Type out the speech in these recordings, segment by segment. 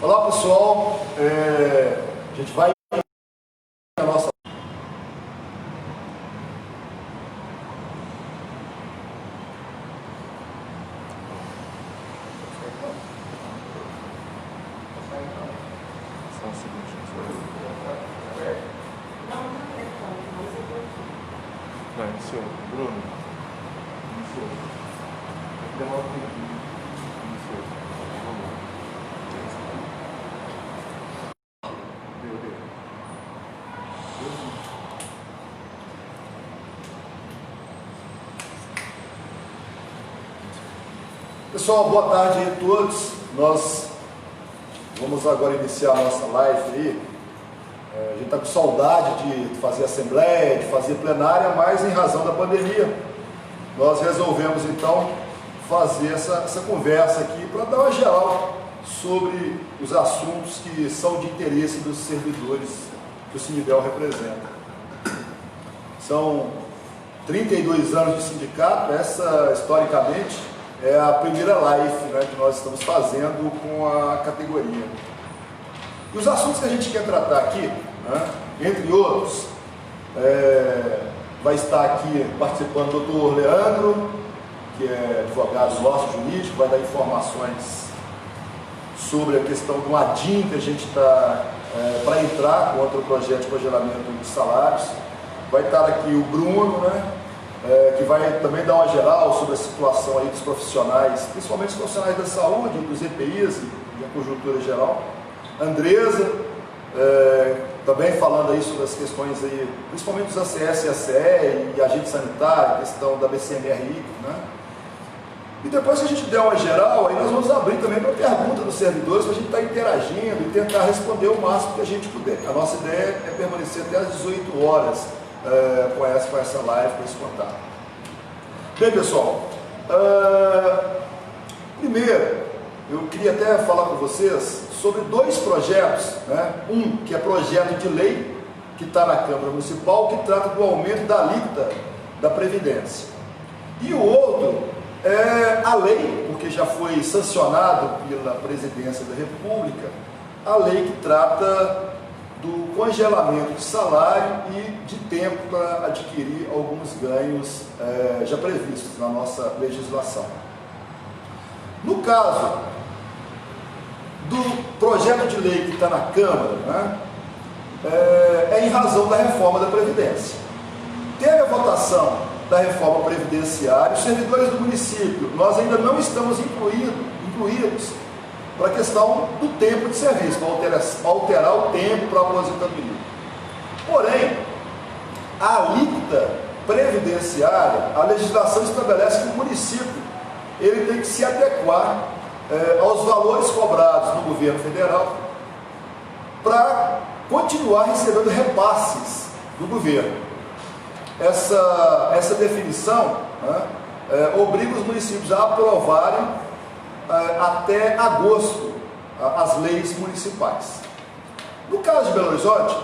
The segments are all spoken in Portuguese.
Olá pessoal, a gente vai a nossa não, iniciou. Bruno. Iniciou. Demora um pouquinho. Iniciou. Vamos lá. Deu. Pessoal, boa tarde a todos. Nós vamos agora iniciar a nossa live aí. A gente está com saudade de fazer assembleia, de fazer plenária, mas em razão da pandemia, nós resolvemos então fazer essa conversa aqui para dar uma geral sobre os assuntos que são de interesse dos servidores que o Sinibel representa. São 32 anos de sindicato, essa historicamente é a primeira live, né, que nós estamos fazendo com a categoria. E os assuntos que a gente quer tratar aqui, né, entre outros, vai estar aqui participando o doutor Leandro, que é advogado nosso jurídico, vai dar informações sobre a questão do ADIM que a gente está para entrar contra o projeto de congelamento de salários. Vai estar aqui o Bruno, né, que vai também dar uma geral sobre a situação aí dos profissionais, principalmente os profissionais da saúde, dos EPIs e a conjuntura geral. Andresa, também falando aí sobre as questões aí, principalmente dos ACS e ACE e agente sanitário, a questão da BCMRI, né? E depois que a gente der uma geral, aí nós vamos abrir também para pergunta dos servidores, para a gente estar interagindo e tentar responder o máximo que a gente puder. A nossa ideia é permanecer até às 18 horas com essa live, com esse contato. Bem, pessoal, primeiro, eu queria até falar com vocês sobre dois projetos, né? Um que é projeto de lei, que está na Câmara Municipal, que trata do aumento da alíquota da Previdência. E o outro é a lei, porque já foi sancionado pela Presidência da República, a lei que trata do congelamento de salário e de tempo para adquirir alguns ganhos já previstos na nossa legislação. No caso do projeto de lei que está na Câmara, né, é em razão da reforma da Previdência. Teve a votação da reforma previdenciária, os servidores do município, nós ainda não estamos incluídos para a questão do tempo de serviço, para alterar o tempo para a aposentadoria. Porém, a alíquota previdenciária, a legislação estabelece que o município ele tem que se adequar aos valores cobrados no governo federal para continuar recebendo repasses do governo. Essa definição, né, obriga os municípios a aprovarem até agosto as leis municipais. No caso de Belo Horizonte,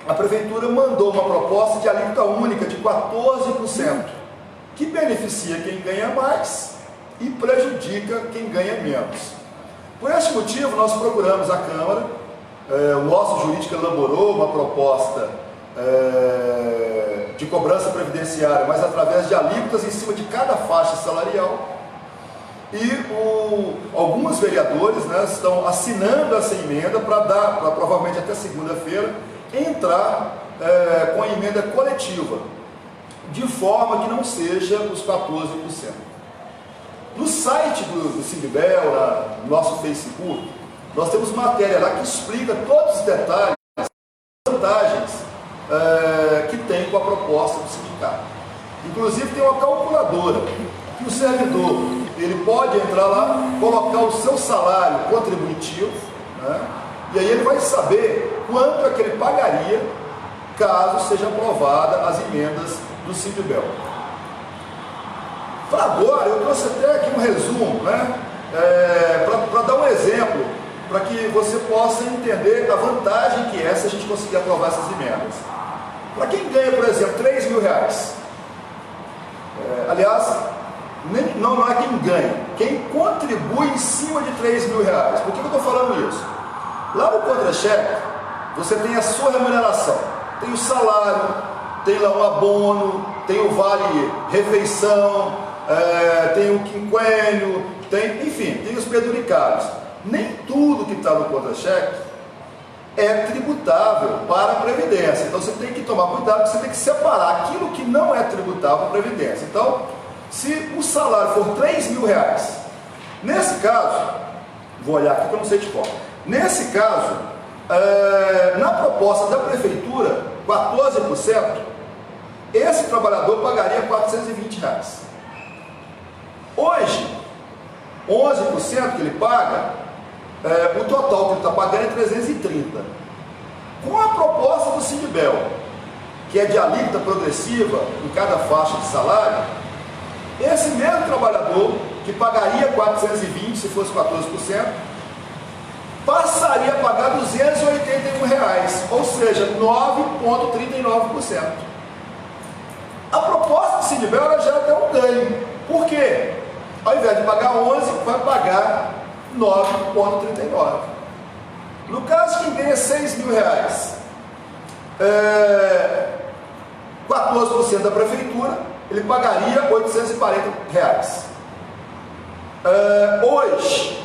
a Prefeitura mandou uma proposta de alíquota única de 14%, que beneficia quem ganha mais e prejudica quem ganha menos. Por esse motivo, nós procuramos a Câmara, o nosso jurídico elaborou uma proposta de cobrança previdenciária, mas através de alíquotas em cima de cada faixa salarial, e alguns vereadores, né, estão assinando essa emenda para provavelmente até segunda-feira, entrar com a emenda coletiva, de forma que não seja os 14%. No site do Sinibel, no nosso Facebook, nós temos matéria lá que explica todos os detalhes, as vantagens que tem com a proposta do sindicato. Inclusive tem uma calculadora que o servidor ele pode entrar lá, colocar o seu salário contributivo, né, e aí ele vai saber quanto é que ele pagaria caso seja aprovada as emendas do Sinibel. Para agora, eu trouxe até aqui um resumo, né, para dar um exemplo, para que você possa entender a vantagem que é se a gente conseguir aprovar essas emendas. Para quem ganha, por exemplo, R$3.000, aliás, não é quem ganha, quem contribui em cima de R$3.000. Por que eu estou falando isso? Lá no contra-cheque, você tem a sua remuneração, tem o salário, tem lá um abono, tem o vale-refeição, tem o quinquênio, enfim, tem os penduricários. Nem tudo que está no contra-cheque é tributável para a Previdência. Então você tem que tomar cuidado, você tem que separar aquilo que não é tributável para a Previdência. Então, se o salário for R$3.000, nesse caso, vou olhar aqui que eu não sei de qual. Nesse caso, na proposta da Prefeitura, 14%, esse trabalhador pagaria R$420. Hoje, 11% que ele paga, o total que ele está pagando é 330. Com a proposta do Sindibel, que é de alíquota progressiva em cada faixa de salário, esse mesmo trabalhador, que pagaria 420 se fosse 14%, passaria a pagar R$281, ou seja, 9,39%. A proposta do Sindibel ela gera até um ganho. Por quê? Ao invés de pagar 11, vai pagar 9,39. No caso, quem ganha R$6.000, 14% da prefeitura, ele pagaria R$840. Hoje,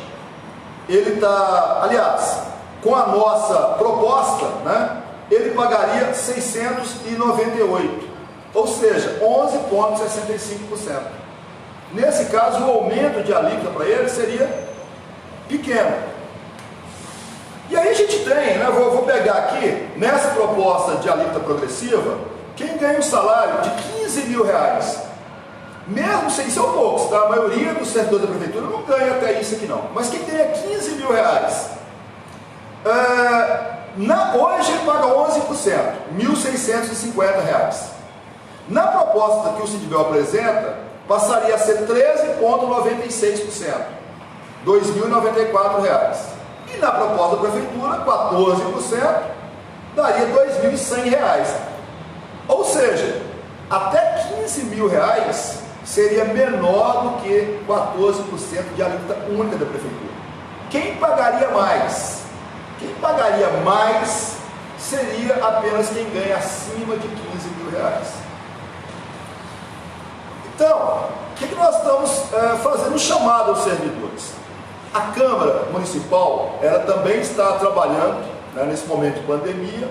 ele está, aliás, com a nossa proposta, né, ele pagaria 698, ou seja, 11,65%. Nesse caso, o aumento de alíquota para ele seria pequeno. E aí a gente tem, né, vou pegar aqui, nessa proposta de alíquota progressiva, quem ganha um salário de R$15.000, mesmo sem ser poucos, tá? A maioria dos servidores da prefeitura não ganha até isso aqui não, mas quem ganha R$15.000, hoje ele paga 11%, R$1.650. Na proposta que o Sindibel apresenta, passaria a ser 13,96%, R$2.094. E na proposta da prefeitura, 14%, daria R$2.100. Ou seja, até R$15.000 seria menor do que 14% de alíquota única da prefeitura. Quem pagaria mais? Quem pagaria mais seria apenas quem ganha acima de R$15.000. Então, o que nós estamos fazendo? Um chamado aos servidores. A Câmara Municipal, ela também está trabalhando, né, nesse momento de pandemia,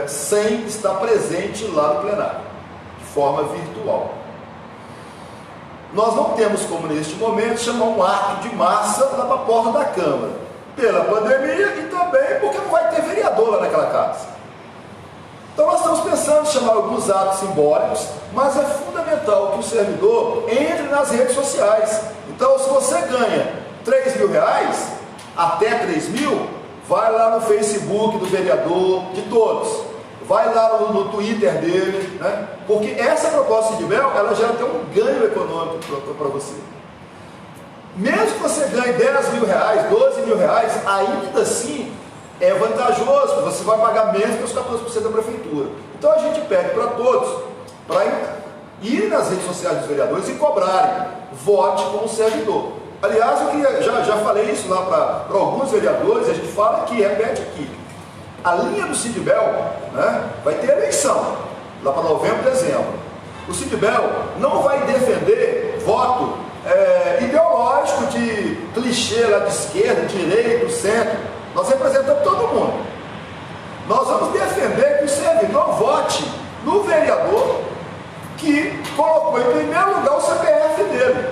sem estar presente lá no plenário, de forma virtual. Nós não temos como, neste momento, chamar um ato de massa lá para a porta da Câmara, pela pandemia e também porque não vai ter vereador lá naquela casa. Então nós estamos pensando em chamar alguns atos simbólicos, mas é fundamental que o servidor entre nas redes sociais. Então, se você ganha R$3.000, até R$3.000, vai lá no Facebook do vereador, de todos. Vai lá no Twitter dele, né? Porque essa proposta de Sindibel, ela gera até um ganho econômico para você. Mesmo que você ganhe R$10.000, R$12.000, ainda assim é vantajoso, você vai pagar menos que os 14% da prefeitura. Então a gente pede para todos, para ir nas redes sociais dos vereadores e cobrarem, vote com o servidor. Aliás, eu já falei isso lá para alguns vereadores, a gente fala aqui, repete aqui. A linha do Sindibel, né, vai ter eleição, lá para novembro, dezembro. O Sindibel não vai defender voto ideológico de clichê lá de esquerda, direita, centro. Nós representamos todo mundo. Nós vamos defender que o servidor vote no vereador que colocou em primeiro lugar o CPF dele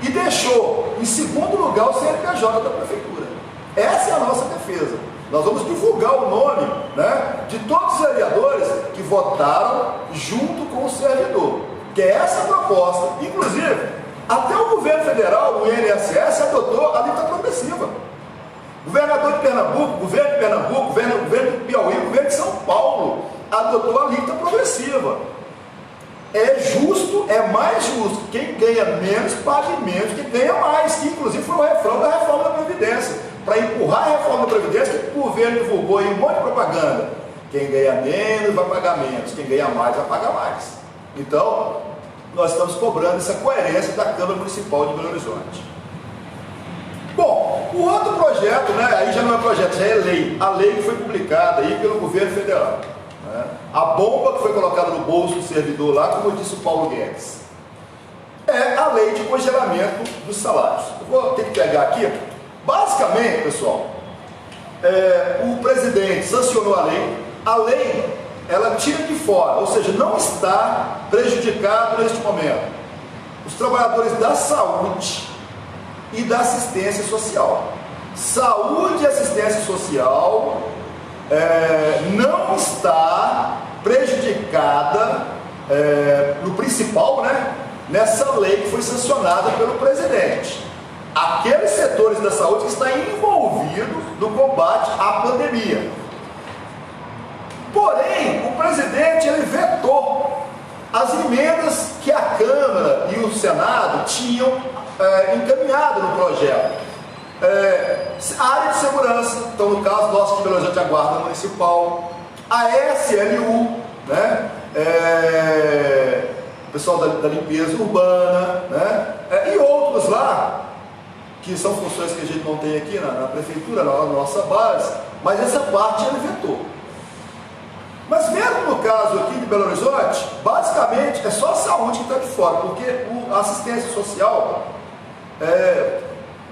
e deixou em segundo lugar o CNPJ da prefeitura. Essa é a nossa defesa. Nós vamos divulgar o nome, né, de todos os vereadores que votaram junto com o servidor, que é essa a proposta. Inclusive, até o governo federal, o INSS, adotou a alíquota progressiva. Governador de Pernambuco, governo de Pernambuco, governo de Piauí, governo de São Paulo adotou a alíquota progressiva. É justo, é mais justo. Quem ganha menos, pague menos, quem ganha mais, que inclusive foi o refrão da reforma da Previdência. Para empurrar a reforma da Previdência, que o governo divulgou aí um monte de propaganda. Quem ganha menos vai pagar menos, quem ganha mais vai pagar mais. Então, nós estamos cobrando essa coerência da Câmara Municipal de Belo Horizonte. Bom, O outro projeto, né, aí já não é projeto, já é lei. A lei que foi publicada aí pelo governo federal. Né? A bomba que foi colocada no bolso do servidor lá, como disse o Paulo Guedes, é a lei de congelamento dos salários. Eu vou ter que pegar aqui. Basicamente, pessoal, o presidente sancionou a lei, ela tira de fora, ou seja, não está prejudicado neste momento os trabalhadores da saúde e da assistência social. Saúde e assistência social não está prejudicada no principal, né, nessa lei que foi sancionada pelo presidente. Aqueles setores da saúde que estão envolvidos no combate à pandemia. Porém, o presidente ele vetou as emendas que a Câmara e o Senado tinham encaminhado no projeto. A área de segurança, então no caso nosso de Belo Horizonte, a Guarda Municipal, a SLU, né? O pessoal da limpeza urbana, né? E outros lá, que são funções que a gente não tem aqui na prefeitura, na nossa base, mas essa parte ele vetou. Mas mesmo no caso aqui de Belo Horizonte, basicamente é só a saúde que está de fora, porque a assistência social,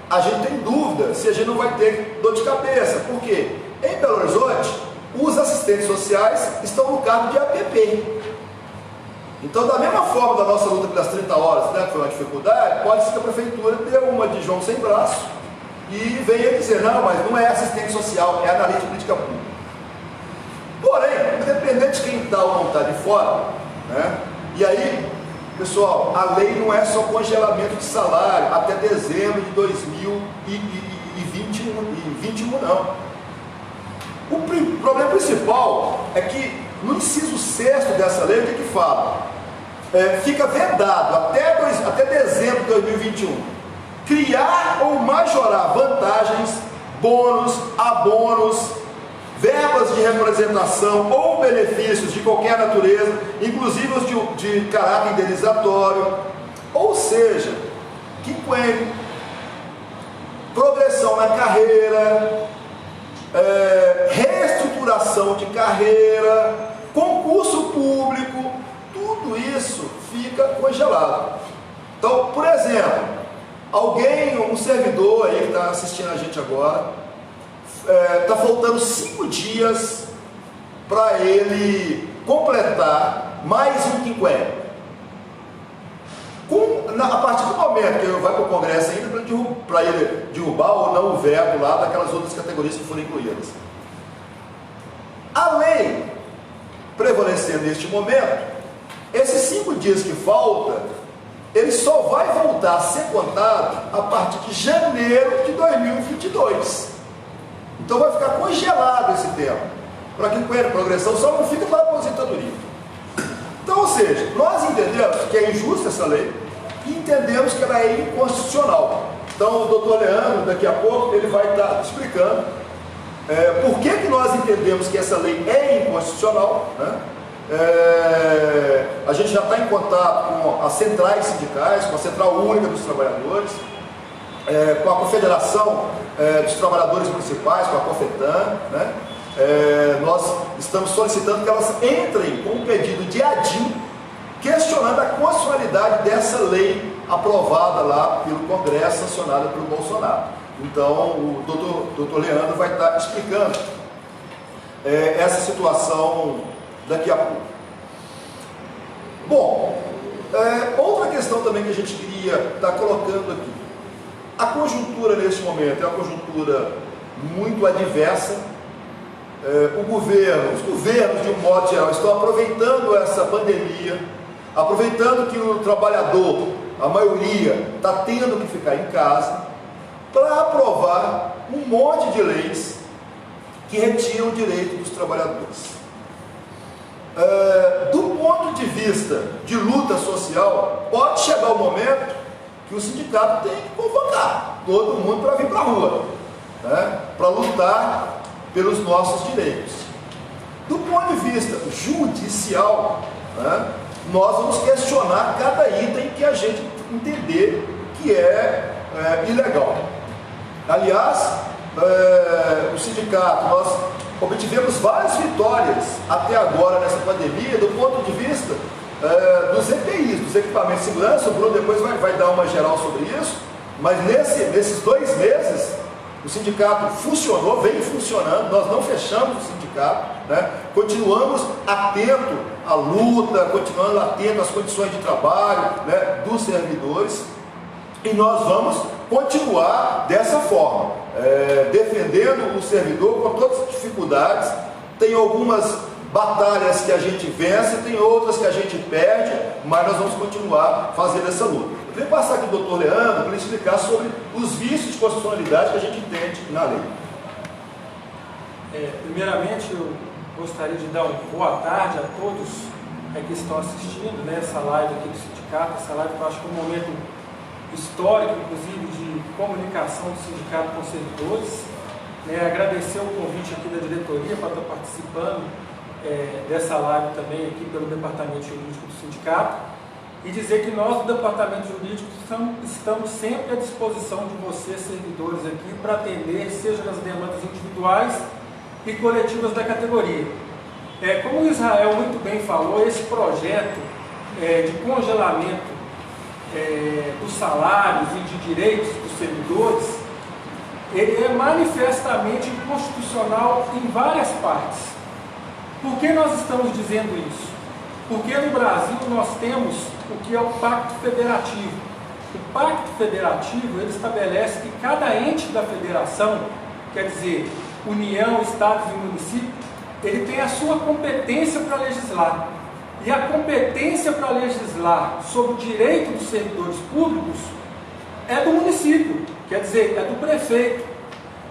a gente tem dúvida se a gente não vai ter dor de cabeça, porque em Belo Horizonte, os assistentes sociais estão no cargo de APP. Então, da mesma forma da nossa luta pelas 30 horas, né, que foi uma dificuldade, pode ser que a prefeitura dê uma de João sem braço e venha dizer, não, mas não é assistente social, é analista de política pública. Porém, independente de quem está ou não está de fora, né, e aí, pessoal, a lei não é só congelamento de salário até dezembro de 2021, não. O problema principal é que no inciso 6º dessa lei, o que fala? Fica vedado até dezembro de 2021 criar ou majorar vantagens, bônus, abonos, verbas de representação ou benefícios de qualquer natureza, inclusive os de caráter indenizatório, ou seja, quinquênio, progressão na carreira, reestruturação de carreira, concurso público, tudo isso fica congelado. Então, por exemplo, um servidor aí que está assistindo a gente agora, está faltando 5 dias para ele completar mais um quinquênio. A partir do momento que ele vai para o Congresso ainda para ele derrubar ou não o veto lá daquelas outras categorias que foram incluídas. A lei prevalecendo neste momento, esses 5 dias que faltam, ele só vai voltar a ser contado a partir de janeiro de 2022. Então vai ficar congelado esse tempo. Para que progressão só não fica para a aposentadoria. Então, ou seja, nós entendemos que é injusta essa lei e entendemos que ela é inconstitucional. Então o doutor Leandro, daqui a pouco, ele vai estar explicando por que nós entendemos que essa lei é inconstitucional, né? A gente já está em contato com as centrais sindicais, com a Central Única dos Trabalhadores, com a Confederação dos Trabalhadores Municipais, com a COFETAN, né? Nós estamos solicitando que elas entrem com um pedido de ADIM, questionando a constitucionalidade dessa lei aprovada lá pelo Congresso, sancionada pelo Bolsonaro. Então, o doutor Leandro vai estar explicando essa situação daqui a pouco. Bom, outra questão também que a gente queria estar colocando aqui. A conjuntura neste momento é uma conjuntura muito adversa. Os governos, de um modo geral, estão aproveitando essa pandemia, aproveitando que o trabalhador, a maioria, está tendo que ficar em casa, para aprovar um monte de leis que retiram o direito dos trabalhadores. Do ponto de vista de luta social, pode chegar o momento que o sindicato tem que convocar todo mundo para vir para a rua, né, para lutar pelos nossos direitos. Do ponto de vista judicial, né, nós vamos questionar cada item que a gente entender que é ilegal. Aliás, o sindicato, nós obtivemos várias vitórias até agora nessa pandemia, do ponto de vista dos EPIs, dos equipamentos de segurança. O Bruno depois vai dar uma geral sobre isso, mas nesses 2 meses o sindicato funcionou, vem funcionando, nós não fechamos o sindicato, né? Continuamos atento à luta, continuando atento às condições de trabalho, né, dos servidores, e nós vamos continuar dessa forma, defendendo o servidor com todas as dificuldades. Tem algumas batalhas que a gente vence, tem outras que a gente perde, mas nós vamos continuar fazendo essa luta. Eu queria passar aqui o doutor Leandro para ele explicar sobre os vícios de constitucionalidade que a gente entende na lei. Primeiramente, eu gostaria de dar uma boa tarde a todos que estão assistindo, né, essa live aqui do sindicato. Essa live eu acho que é um momento histórico, inclusive, de comunicação do sindicato com os servidores. Agradecer o convite aqui da diretoria para estar participando dessa live também aqui pelo Departamento Jurídico do Sindicato, e dizer que nós do Departamento Jurídico estamos sempre à disposição de vocês, servidores, aqui para atender, seja nas demandas individuais e coletivas da categoria. Como o Israel muito bem falou, esse projeto de congelamento dos salários e de direitos dos servidores, ele é manifestamente inconstitucional em várias partes. Por que nós estamos dizendo isso? Porque no Brasil nós temos o que é o Pacto Federativo. O Pacto Federativo, ele estabelece que cada ente da federação, quer dizer, União, Estados e município, ele tem a sua competência para legislar. E a competência para legislar sobre o direito dos servidores públicos é do município, quer dizer, é do prefeito.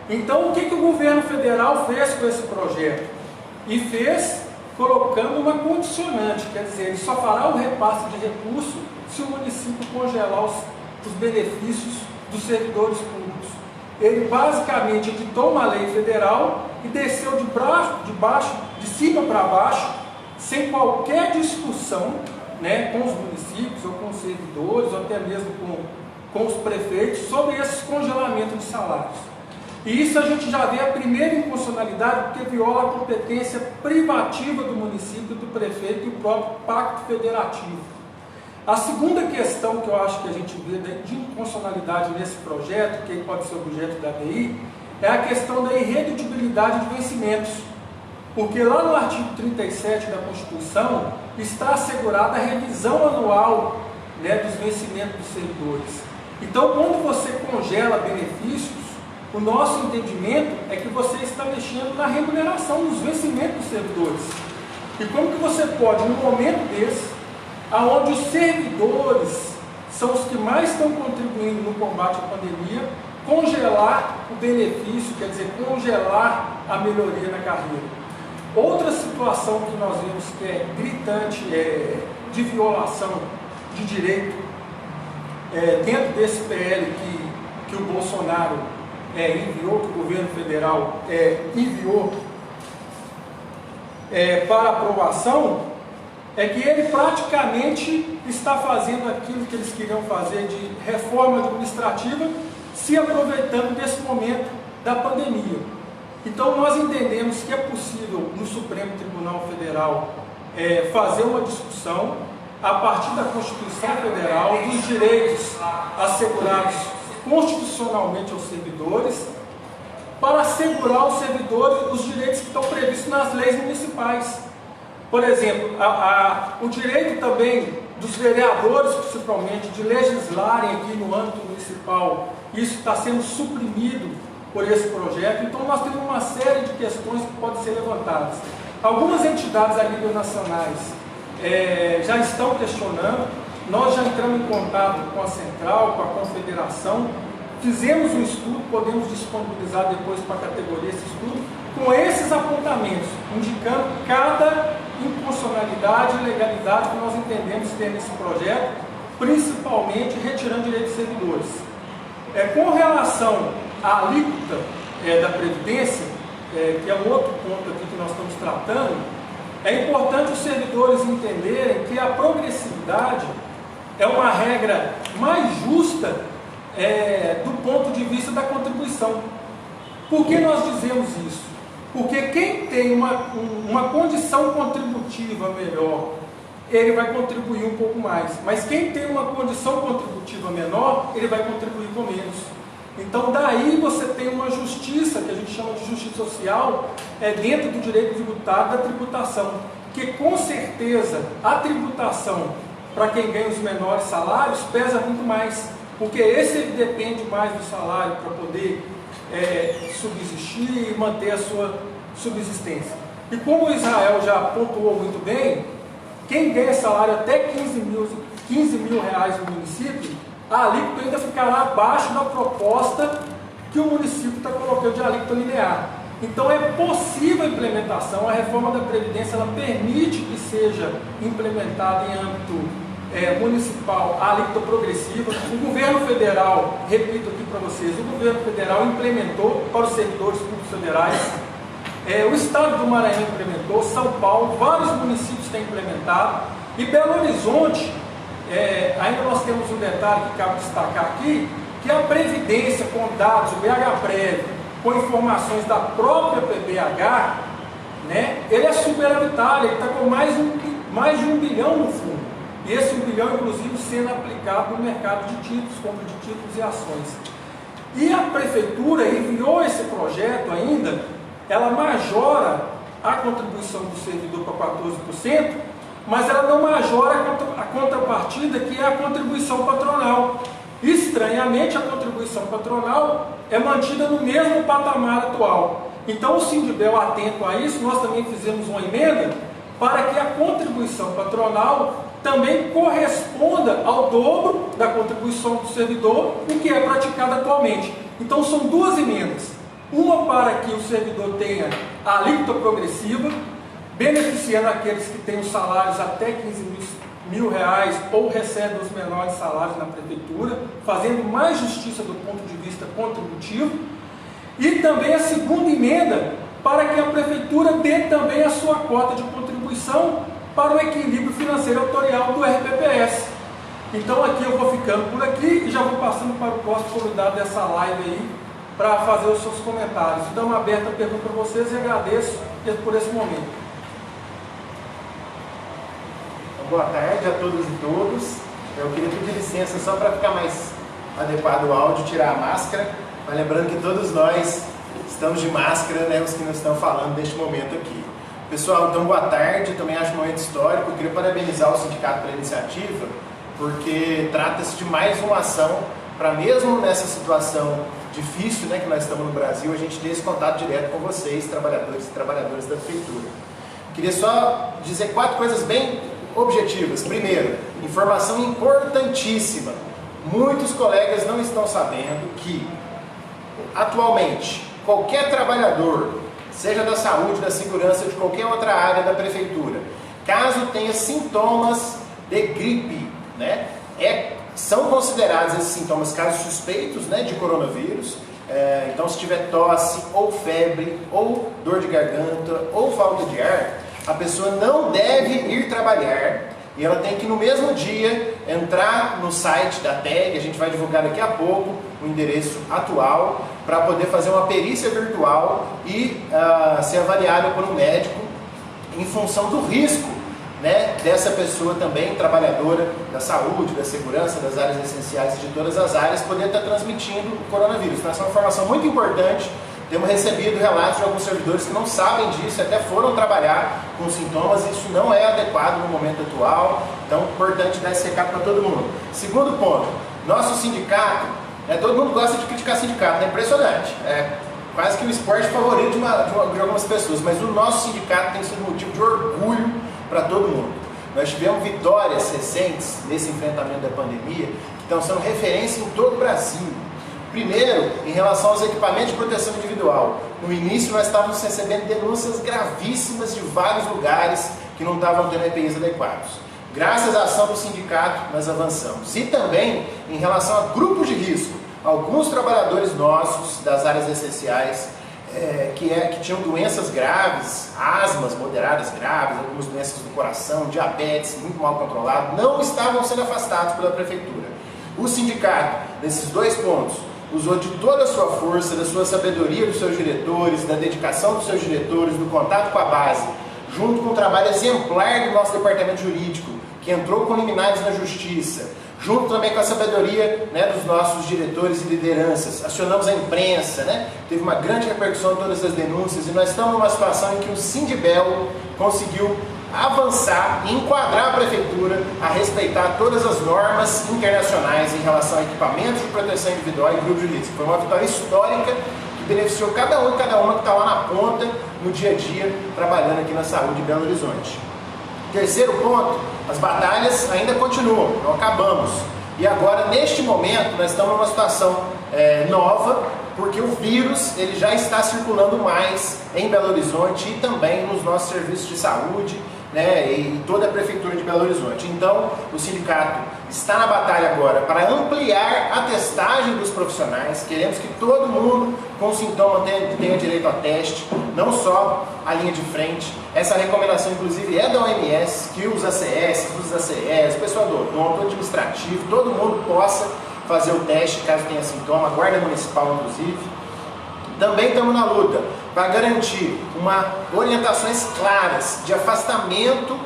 Então, o que o governo federal fez com esse projeto? E fez colocando uma condicionante, quer dizer, ele só fará o repasse de recurso se o município congelar os benefícios dos servidores públicos. Ele basicamente editou uma lei federal e desceu de cima para baixo, sem qualquer discussão, né, com os municípios, ou com os servidores, ou até mesmo com os prefeitos, sobre esses congelamentos de salários. E isso a gente já vê a primeira inconstitucionalidade, porque viola a competência privativa do município, do prefeito e o próprio Pacto Federativo. A segunda questão que eu acho que a gente vê de inconstitucionalidade nesse projeto, que pode ser objeto da ADI, é a questão da irredutibilidade de vencimentos. Porque lá no artigo 37 da Constituição está assegurada a revisão anual, né, dos vencimentos dos servidores. Então, quando você congela benefícios, o nosso entendimento é que você está mexendo na remuneração dos vencimentos dos servidores. E como que você pode, num momento desse, onde os servidores são os que mais estão contribuindo no combate à pandemia, congelar o benefício, quer dizer, congelar a melhoria na carreira? Outra situação que nós vemos que é gritante, de violação de direito, dentro desse PL que o Bolsonaro enviou, que o governo federal enviou para aprovação, é que ele praticamente está fazendo aquilo que eles queriam fazer de reforma administrativa, se aproveitando desse momento da pandemia. Então nós entendemos que é possível no Supremo Tribunal Federal fazer uma discussão a partir da Constituição Federal dos direitos assegurados constitucionalmente aos servidores, para assegurar aos servidores os direitos que estão previstos nas leis municipais. Por exemplo, o direito também dos vereadores, principalmente, de legislarem aqui no âmbito municipal, isso está sendo suprimido por esse projeto. Então nós temos uma série de questões que podem ser levantadas. Algumas entidades a nível nacionais já estão questionando. Nós já entramos em contato com a Central, com a Confederação, fizemos um estudo, podemos disponibilizar depois para a categoria esse estudo, com esses apontamentos, indicando cada inconstitucionalidade e ilegalidade que nós entendemos ter nesse projeto, principalmente retirando direitos dos servidores. Com relação à alíquota da Previdência, que é um outro ponto aqui que nós estamos tratando, é importante os servidores entenderem que a progressividade é uma regra mais justa do ponto de vista da contribuição. Por que nós dizemos isso? Porque quem tem uma condição contributiva melhor, ele vai contribuir um pouco mais. Mas quem tem uma condição contributiva menor, ele vai contribuir com menos. Então daí você tem uma justiça, que a gente chama de justiça social, dentro do direito tributário da tributação. Que com certeza a tributação para quem ganha os menores salários pesa muito mais. Porque esse depende mais do salário para poder subsistir e manter a sua subsistência. E como o Israel já pontuou muito bem, quem ganha salário até 15 mil reais no município, a alíquota ainda ficará abaixo da proposta que o município está colocando de alíquota linear. Então é possível a implementação, a reforma da Previdência ela permite que seja implementada em âmbito municipal a alíquota progressiva. O governo federal, repito aqui para vocês, o governo federal implementou para os servidores públicos federais, o estado do Maranhão implementou, São Paulo, vários municípios têm implementado, e Belo Horizonte, ainda nós temos um detalhe que cabe destacar aqui, que a Previdência com dados, o BH-Prev, com informações da própria PBH, né, ele é superavitário, ele está com mais de 1 bilhão no fundo. E esse 1 bilhão, inclusive, sendo aplicado no mercado de títulos, compra de títulos e ações. E a Prefeitura enviou esse projeto ainda, ela majora a contribuição do servidor para 14%, mas ela não majora a contrapartida, que é a contribuição patronal. Estranhamente, a contribuição patronal é mantida no mesmo patamar atual. Então, o Sindibel, atento a isso, nós também fizemos uma emenda para que a contribuição patronal também corresponda ao dobro da contribuição do servidor, o que é praticado atualmente. Então, são duas emendas. Uma para que o servidor tenha a alíquota progressiva, beneficiando aqueles que têm os salários até 15 mil reais ou recebem os menores salários na prefeitura, fazendo mais justiça do ponto de vista contributivo. E também a segunda emenda para que a prefeitura dê também a sua cota de contribuição para o equilíbrio financeiro autorial do RPPS. Então aqui eu vou ficando por aqui e já vou passando para o próximo convidado dessa live aí, para fazer os seus comentários. Então, aberta a pergunta para vocês e agradeço por esse momento. Boa tarde a todas e todos. Eu queria pedir licença só para ficar mais adequado o áudio, tirar a máscara, mas lembrando que todos nós estamos de máscara, né, os que não estão falando neste momento aqui. Pessoal, então boa tarde, também acho um momento histórico. Eu queria parabenizar o sindicato pela iniciativa, porque trata-se de mais uma ação para, mesmo nessa situação difícil, né, que nós estamos no Brasil, a gente ter esse contato direto com vocês, trabalhadores e trabalhadoras da prefeitura. Queria só dizer 4 coisas bem objetivas. Primeiro, informação importantíssima. Muitos colegas não estão sabendo que, atualmente, qualquer trabalhador, seja da saúde, da segurança, de qualquer outra área da prefeitura, caso tenha sintomas de gripe, né, são considerados esses sintomas casos suspeitos, né, de coronavírus. Então, se tiver tosse, ou febre, ou dor de garganta, ou falta de ar, a pessoa não deve ir trabalhar e ela tem que, no mesmo dia, entrar no site da TEG, a gente vai divulgar daqui a pouco o endereço atual, para poder fazer uma perícia virtual e ser avaliada por um médico em função do risco, né, dessa pessoa também, trabalhadora da saúde, da segurança, das áreas essenciais, de todas as áreas, poder estar transmitindo o coronavírus. Então, essa é uma informação muito importante. Temos recebido relatos de alguns servidores que não sabem disso, até foram trabalhar com sintomas, e isso não é adequado no momento atual. Então, é importante dar esse recado para todo mundo. Segundo ponto, nosso sindicato, todo mundo gosta de criticar sindicato, é impressionante. É quase que o esporte favorito de algumas pessoas, mas o nosso sindicato tem sido motivo de orgulho para todo mundo. Nós tivemos vitórias recentes nesse enfrentamento da pandemia, que estão sendo referência em todo o Brasil. Primeiro, em relação aos equipamentos de proteção individual. No início nós estávamos recebendo denúncias gravíssimas de vários lugares que não estavam tendo EPIs adequados. Graças à ação do sindicato, nós avançamos. E também em relação a grupos de risco. Alguns trabalhadores nossos das áreas essenciais que tinham doenças graves, asmas moderadas graves, algumas doenças do coração, diabetes muito mal controlado, não estavam sendo afastados pela prefeitura. O sindicato, nesses 2 pontos, usou de toda a sua força, da sua sabedoria dos seus diretores, da dedicação dos seus diretores, do contato com a base, junto com o trabalho exemplar do nosso departamento jurídico, que entrou com liminares na justiça, junto também com a sabedoria, né, dos nossos diretores e lideranças. Acionamos a imprensa, né, teve uma grande repercussão em todas as denúncias, e nós estamos numa situação em que o Sindibel conseguiu avançar e enquadrar a prefeitura a respeitar todas as normas internacionais em relação a equipamentos de proteção individual e grupo jurídico. Foi uma vitória histórica que beneficiou cada um e cada uma que está lá na ponta, no dia a dia, trabalhando aqui na saúde de Belo Horizonte. Terceiro ponto, as batalhas ainda continuam, não acabamos. E agora, neste momento, nós estamos numa situação nova, porque o vírus ele já está circulando mais em Belo Horizonte e também nos nossos serviços de saúde, né, e toda a prefeitura de Belo Horizonte. Então, o sindicato está na batalha agora para ampliar a testagem dos profissionais. Queremos que todo mundo com sintoma tenha direito a teste, não só a linha de frente. Essa recomendação, inclusive, é da OMS, que os ACS, os ACEs, o pessoal do odonto, administrativo, todo mundo possa fazer o teste caso tenha sintoma, a Guarda Municipal, inclusive. Também estamos na luta para garantir orientações claras de afastamento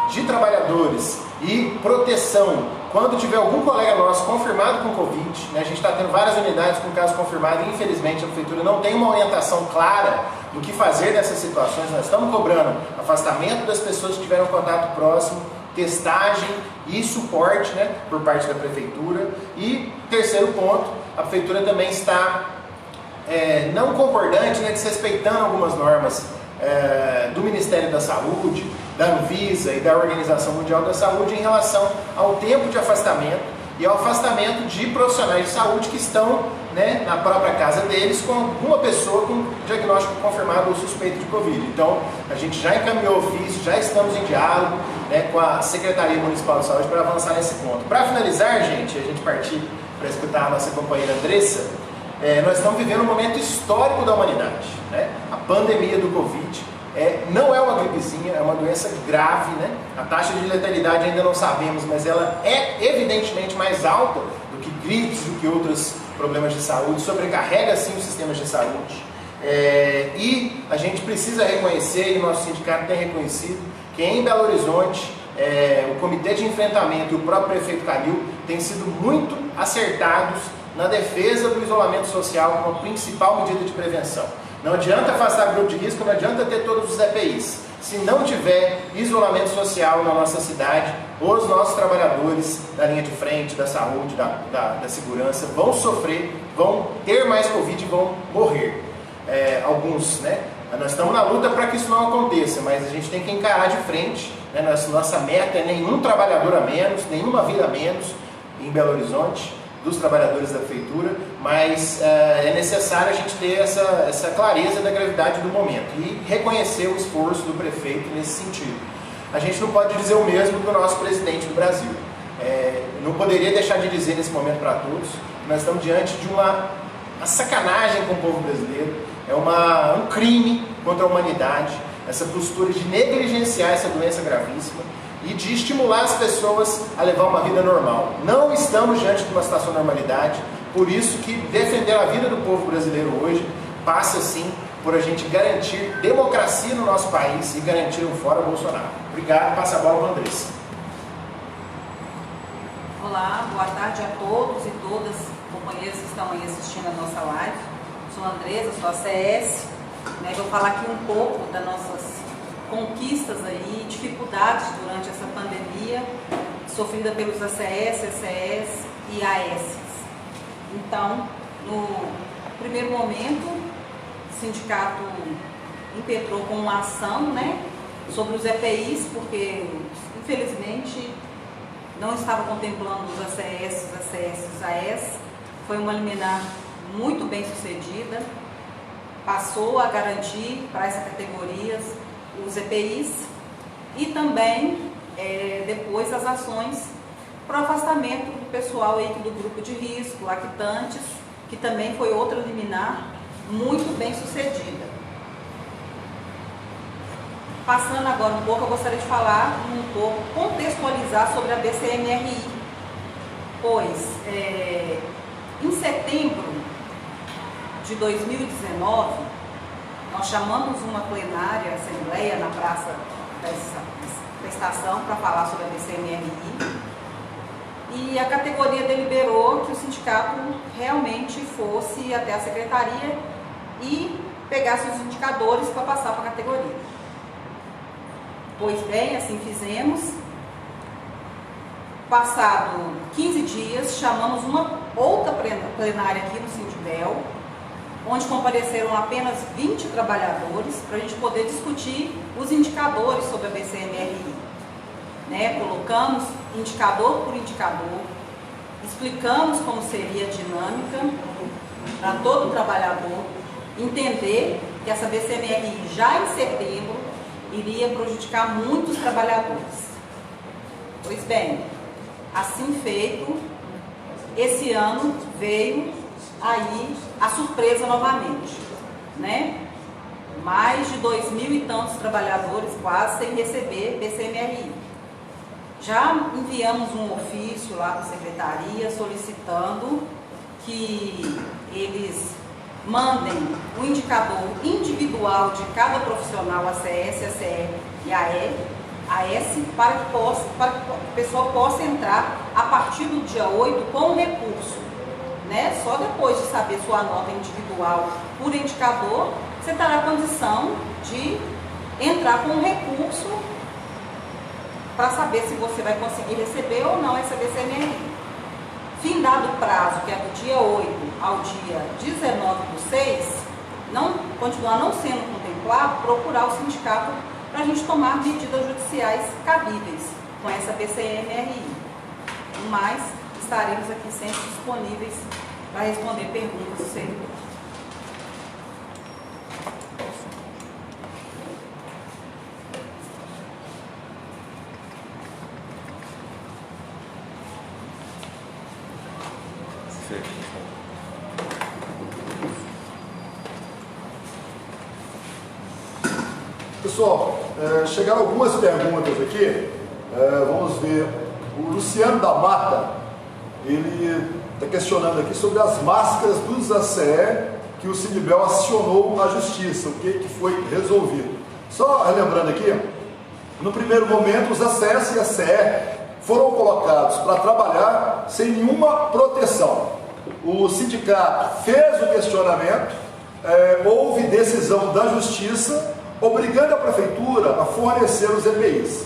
de trabalhadores e proteção. Quando tiver algum colega nosso confirmado com Covid, né, a gente está tendo várias unidades com caso confirmado e infelizmente a prefeitura não tem uma orientação clara do que fazer nessas situações. Nós estamos cobrando afastamento das pessoas que tiveram contato próximo, testagem e suporte, né, por parte da prefeitura. E terceiro ponto, a prefeitura também está não concordante, né, desrespeitando algumas normas do Ministério da Saúde, da Anvisa e da Organização Mundial da Saúde em relação ao tempo de afastamento e ao afastamento de profissionais de saúde que estão, né, na própria casa deles com alguma pessoa com diagnóstico confirmado ou suspeito de Covid. Então, a gente já encaminhou ofício, já estamos em diálogo, né, com a Secretaria Municipal de Saúde para avançar nesse ponto. Para finalizar, gente, a gente partir para escutar a nossa companheira Andressa, nós estamos vivendo um momento histórico da humanidade, né? A pandemia do Covid não é uma gripezinha, é uma doença grave, né? A taxa de letalidade ainda não sabemos, mas ela é evidentemente mais alta do que gripes, do que outros problemas de saúde, sobrecarrega sim os sistemas de saúde. E a gente precisa reconhecer, e o nosso sindicato tem reconhecido, que em Belo Horizonte o Comitê de Enfrentamento e o próprio prefeito Calil têm sido muito acertados na defesa do isolamento social como a principal medida de prevenção. Não adianta afastar grupo de risco, não adianta ter todos os EPIs. Se não tiver isolamento social na nossa cidade, os nossos trabalhadores da linha de frente, da saúde, da segurança, vão sofrer, vão ter mais Covid e vão morrer. Alguns, né? Nós estamos na luta para que isso não aconteça, mas a gente tem que encarar de frente, né? Nossa meta é nenhum trabalhador a menos, nenhuma vida a menos em Belo Horizonte, dos trabalhadores da prefeitura, mas é necessário a gente ter essa clareza da gravidade do momento e reconhecer o esforço do prefeito nesse sentido. A gente não pode dizer o mesmo do nosso presidente do Brasil. Não poderia deixar de dizer nesse momento para todos que nós estamos diante de uma sacanagem com o povo brasileiro, um crime contra a humanidade, essa postura de negligenciar essa doença gravíssima e de estimular as pessoas a levar uma vida normal. Não estamos diante de uma situação de normalidade, por isso que defender a vida do povo brasileiro hoje passa sim por a gente garantir democracia no nosso país e garantir um fora Bolsonaro. Obrigado, passa a bola para a Andressa. Olá, boa tarde a todos e todas, companheiros que estão aí assistindo a nossa live. Sou a Andressa, sou a ACS, né? Vou falar aqui um pouco das nossas conquistas aí, dificuldades durante essa pandemia sofrida pelos ACS, ACEs e AS. Então, no primeiro momento, o sindicato impetrou com uma ação, né, sobre os EPIs, porque infelizmente não estava contemplando os ACS, os ACS e os AS. Foi uma liminar muito bem sucedida, passou a garantir para essas categorias os EPIs e também depois as ações para o afastamento do pessoal aí do grupo de risco, lactantes, que também foi outra liminar muito bem sucedida. Passando agora um pouco, eu gostaria de falar um pouco, contextualizar sobre a BCMRI. Pois, em setembro de 2019, nós chamamos uma plenária, assembleia, na praça da estação para falar sobre a BCMRI, e a categoria deliberou que o sindicato realmente fosse até a secretaria e pegasse os indicadores para passar para a categoria. Pois bem, assim fizemos. Passado 15 dias, chamamos uma outra plenária aqui no Sindibel, onde compareceram apenas 20 trabalhadores para a gente poder discutir os indicadores sobre a BCMRI. Colocamos indicador por indicador, explicamos como seria a dinâmica para todo trabalhador entender que essa BCMRI já em setembro iria prejudicar muitos trabalhadores. Pois bem, assim feito, esse ano veio aí a surpresa novamente, Mais de 2.000 e tantos trabalhadores quase sem receber BCMRI. Já enviamos um ofício lá para a secretaria solicitando que eles mandem um indicador individual de cada profissional, ACS, ACE e AS, para que o pessoal possa entrar a partir do dia 8 com recurso. Só depois de saber sua nota individual por indicador, você terá condição de entrar com recurso para saber se você vai conseguir receber ou não essa BCMRI. Findado o prazo, que é do dia 8 ao dia 19/6, continuar não sendo contemplado, procurar o sindicato para a gente tomar medidas judiciais cabíveis com essa BCMRI. Mas estaremos aqui sempre disponíveis para responder perguntas do servidor. Pessoal, chegaram algumas perguntas aqui, vamos ver. O Luciano da Mata, ele está questionando aqui sobre as máscaras dos ACE que o Sindibel acionou a justiça, o que foi resolvido. Só relembrando aqui, no primeiro momento os ACS e ACE foram colocados para trabalhar sem nenhuma proteção. O sindicato fez o questionamento, houve decisão da justiça obrigando a prefeitura a fornecer os EPIs.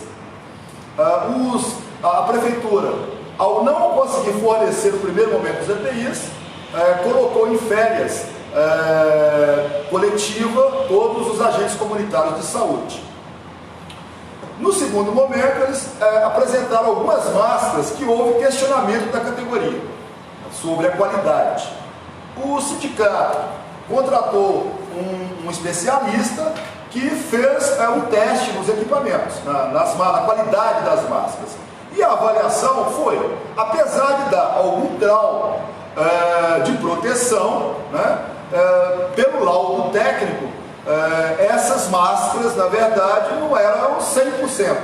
A prefeitura, ao não conseguir fornecer no primeiro momento os EPIs, colocou em férias coletiva todos os agentes comunitários de saúde. No segundo momento, eles apresentaram algumas máscaras que houve questionamento da categoria sobre a qualidade. O sindicato contratou um especialista que fez um teste nos equipamentos, na qualidade das máscaras. E a avaliação foi, apesar de dar algum grau de proteção, pelo laudo técnico, essas máscaras, na verdade, não eram 100%,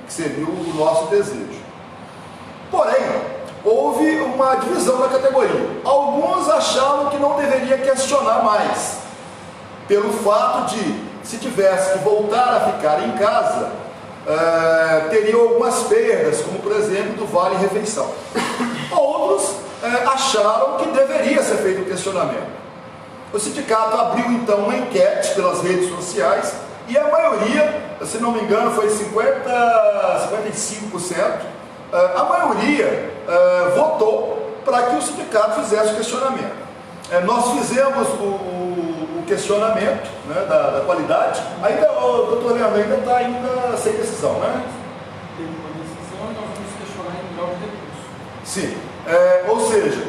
que seria o nosso desejo. Porém, houve uma divisão na categoria. Alguns achavam que não deveria questionar mais, pelo fato de, se tivesse que voltar a ficar em casa, teriam algumas perdas, como por exemplo do Vale Refeição. Outros acharam que deveria ser feito o questionamento. O sindicato abriu então uma enquete pelas redes sociais e a maioria, se não me engano, foi 55%, a maioria votou para que o sindicato fizesse o questionamento. Nós fizemos o questionamento da qualidade, ainda o doutor Leandro ainda está sem decisão, né? Teve uma decisão e nós vamos questionar em grau de recurso. Sim, ou seja,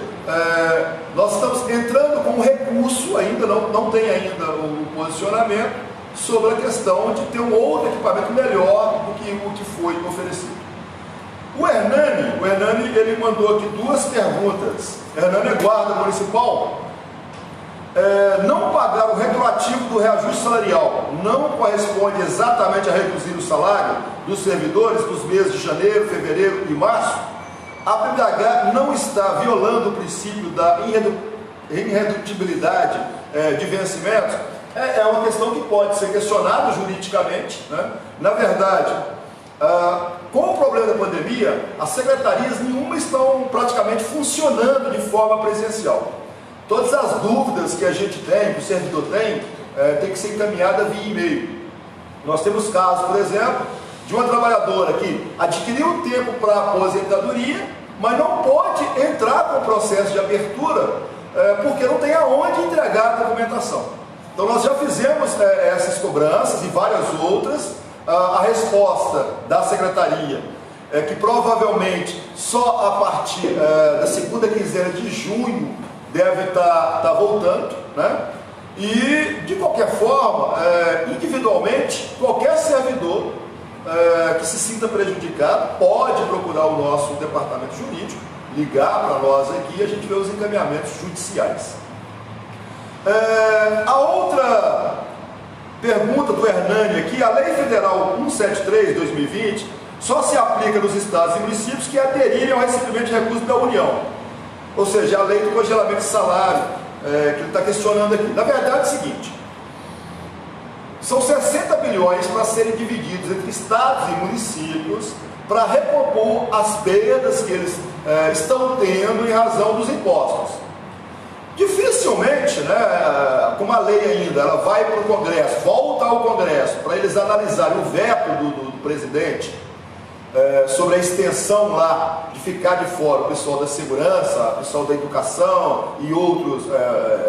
nós estamos entrando com um recurso, ainda não tem ainda o posicionamento sobre a questão de ter um outro equipamento melhor do que o que foi oferecido. O Hernani, ele mandou aqui duas perguntas. Hernani é guarda municipal. Não pagar o retroativo do reajuste salarial não corresponde exatamente a reduzir o salário dos servidores dos meses de janeiro, fevereiro e março? a PBH não está violando o princípio da irredutibilidade de vencimentos? É uma questão que pode ser questionada juridicamente, né? Na verdade, com o problema da pandemia, as secretarias nenhuma estão praticamente funcionando de forma presencial. Todas as dúvidas que a gente tem, que o servidor tem que ser encaminhada via e-mail. Nós temos casos, por exemplo, de uma trabalhadora que adquiriu tempo para aposentadoria, mas não pode entrar com o processo de abertura porque não tem aonde entregar a documentação. Então nós já fizemos essas cobranças e várias outras. A resposta da secretaria é que provavelmente só a partir da segunda quinzena de junho deve estar voltando, né? E de qualquer forma, individualmente, qualquer servidor que se sinta prejudicado pode procurar o nosso departamento jurídico, ligar para nós aqui e a gente vê os encaminhamentos judiciais. A outra pergunta do Hernani aqui: a Lei Federal 173/2020 só se aplica nos estados e municípios que aderirem ao recebimento de recursos da União, ou seja, a lei do congelamento de salário, que ele está questionando aqui. Na verdade é o seguinte: são 60 bilhões para serem divididos entre estados e municípios para recompor as perdas que eles estão tendo em razão dos impostos. Dificilmente, né, como a lei ainda, ela vai para o Congresso, volta ao Congresso, para eles analisarem o veto do presidente sobre a extensão lá de ficar de fora o pessoal da segurança, o pessoal da educação e outros,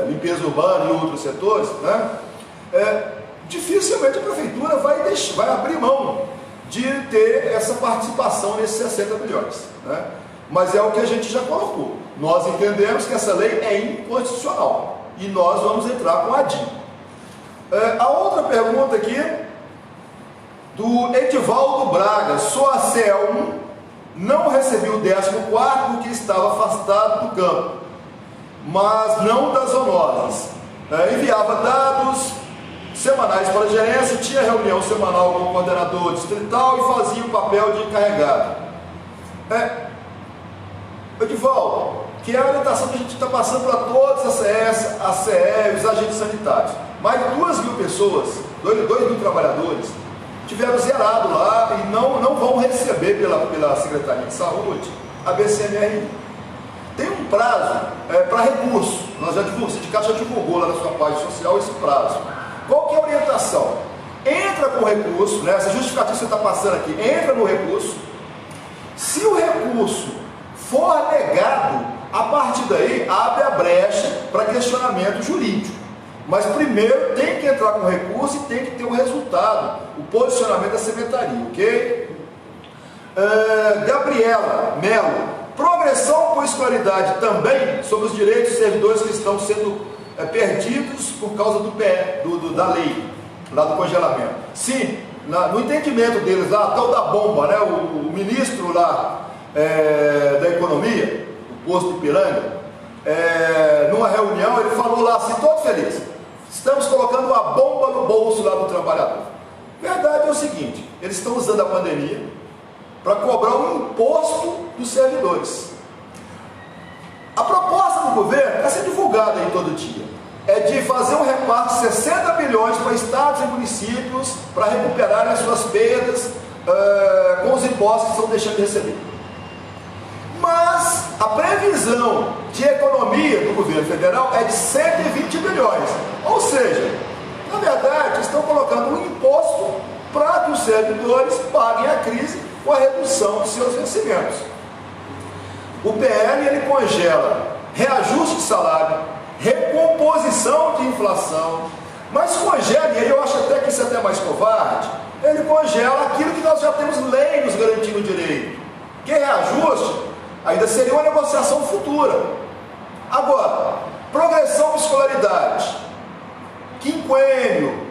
limpeza urbana e outros setores, né? Dificilmente a prefeitura vai abrir mão de ter essa participação nesses 60 bilhões, né? Mas é o que a gente já colocou. Nós entendemos que essa lei é inconstitucional e nós vamos entrar com a ADIM. A outra pergunta aqui, do Edivaldo Braga: sou a CE1, não recebi o 14º porque estava afastado do campo, mas não das zoonoses. Enviava dados semanais para a gerência, tinha reunião semanal com o coordenador distrital e fazia o papel de encarregado. Edivaldo, que é a orientação que a gente está passando para todas as CES, a CE, os agentes sanitários. Mais de 2.000 pessoas, 2.000 trabalhadores, tiveram zerado lá e não vão receber pela Secretaria de Saúde a BCMRI. Tem um prazo para recurso. O sindicato já divulgou lá na sua página social esse prazo. Qual que é a orientação? Entra com o recurso, né? Essa justificativa que você está passando aqui, entra no recurso. Se o recurso for negado, a partir daí abre a brecha para questionamento jurídico. Mas primeiro tem que entrar com recurso e tem que ter um resultado, o posicionamento da secretaria, ok? Gabriela Melo: progressão com escolaridade também sobre os direitos dos servidores que estão sendo perdidos por causa da lei, lá do congelamento. Sim, no entendimento deles lá, tal da bomba, né? O ministro lá da economia, o posto de Ipiranga, numa reunião, ele falou lá assim, todo feliz: estamos colocando uma bomba no bolso lá do trabalhador. Verdade é o seguinte: eles estão usando a pandemia para cobrar um imposto dos servidores. A proposta do governo vai ser divulgada aí todo dia, de fazer um reparto de 60 bilhões para estados e municípios para recuperarem as suas perdas com os impostos que estão deixando de receber. Mas a previsão de economia do governo federal é de 120 bilhões. Ou seja, na verdade, estão colocando um imposto para que os servidores paguem a crise com a redução de seus vencimentos. O PL, ele congela reajuste de salário, recomposição de inflação, mas congela, e aí eu acho até que isso é até mais covarde, ele congela aquilo que nós já temos lei nos garantindo o direito. Que reajuste ainda seria uma negociação futura. Agora, progressão de escolaridade, quinquênio,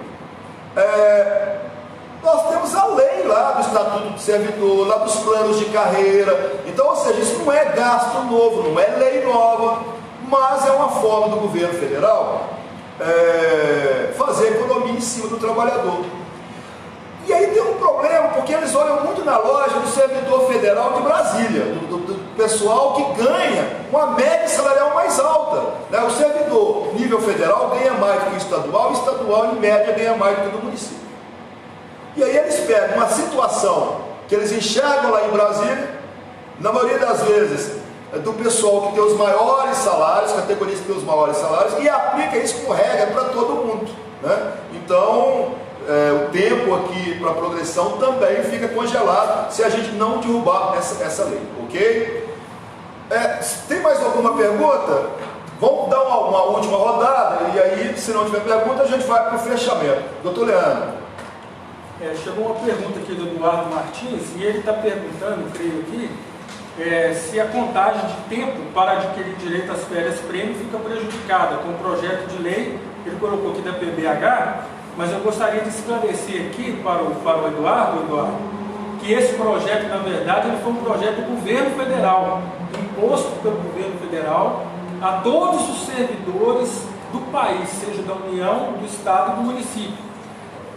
nós temos a lei lá do Estatuto do Servidor, lá dos planos de carreira. Então, ou seja, isso não é gasto novo, não é lei nova, mas é uma forma do governo federal fazer economia em cima do trabalhador. E aí tem um problema, porque eles olham muito na loja do servidor federal de Brasília, do pessoal que ganha uma média salarial mais alta, né? O servidor nível federal ganha mais do que o estadual em média ganha mais do que o do município. E aí eles pegam uma situação que eles enxergam lá em Brasília, na maioria das vezes do pessoal que tem os maiores salários, categorias que tem os maiores salários, e aplica isso como regra para todo mundo, né? Então o tempo aqui para progressão também fica congelado se a gente não derrubar essa lei, ok? Tem mais alguma pergunta? Vamos dar uma última rodada, e aí, se não tiver pergunta, a gente vai para o fechamento. Doutor Leandro. Chegou uma pergunta aqui do Eduardo Martins, e ele está perguntando, creio aqui, se a contagem de tempo para adquirir direito às férias prêmio fica prejudicada com o projeto de lei, ele colocou aqui da PBH, mas eu gostaria de esclarecer aqui para o Eduardo, que esse projeto, na verdade, ele foi um projeto do governo federal, imposto pelo governo federal a todos os servidores do país, seja da União, do Estado e do município.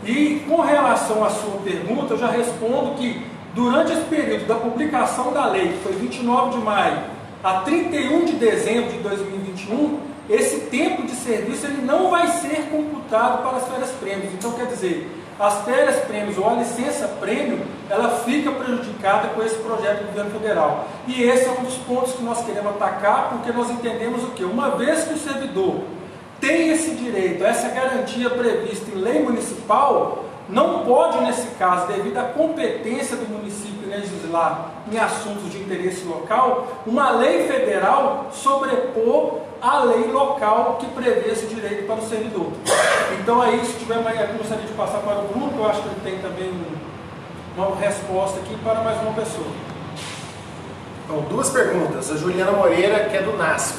E com relação à sua pergunta, eu já respondo que durante esse período da publicação da lei, que foi 29 de maio a 31 de dezembro de 2021, esse tempo de serviço ele não vai ser computado para as férias prêmios. Então, quer dizer, as férias prêmios ou a licença prêmio, ela fica prejudicada com esse projeto do governo federal. E esse é um dos pontos que nós queremos atacar, porque nós entendemos o quê? Uma vez que o servidor tem esse direito, essa garantia prevista em lei municipal, não pode, nesse caso, devido à competência do município legislar em assuntos de interesse local, uma lei federal sobrepor a lei local que prevê esse direito para o servidor. Então aí, se tiver mais, eu gostaria de passar para o Bruno, que eu acho que ele tem também uma resposta aqui para mais uma pessoa. Então, duas perguntas. A Juliana Moreira, que é do NASF.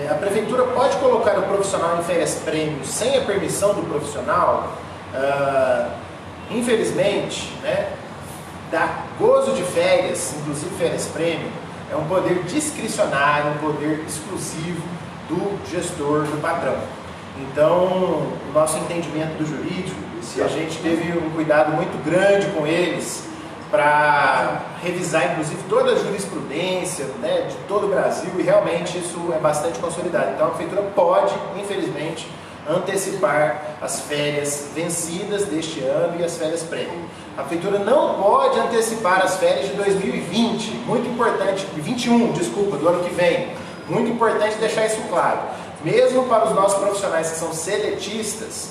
A prefeitura pode colocar o profissional em férias prêmio sem a permissão do profissional? Infelizmente, né, dar gozo de férias, inclusive férias prêmio, é um poder discricionário, um poder exclusivo do gestor, do patrão. Então, o nosso entendimento do jurídico, a gente teve um cuidado muito grande com eles para revisar, inclusive, toda a jurisprudência, né, de todo o Brasil, e realmente isso é bastante consolidado. Então, a prefeitura pode, infelizmente, antecipar as férias vencidas deste ano e as férias prêmio. A prefeitura não pode antecipar as férias de 2020, muito importante, 21, desculpa, do ano que vem. Muito importante deixar isso claro. Mesmo para os nossos profissionais que são seletistas,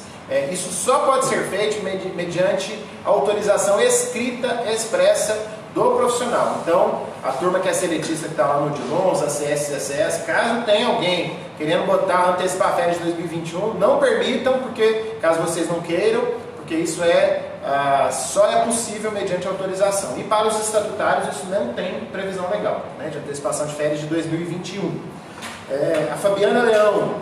isso só pode ser feito mediante autorização escrita, expressa do profissional. Então, a turma que é seletista que está lá no DILONS, ACS e ACS, caso tenha alguém querendo antecipar férias de 2021, não permitam, porque caso vocês não queiram, porque isso só é possível mediante autorização. E para os estatutários isso não tem previsão legal, né, de antecipação de férias de 2021. A Fabiana Leão,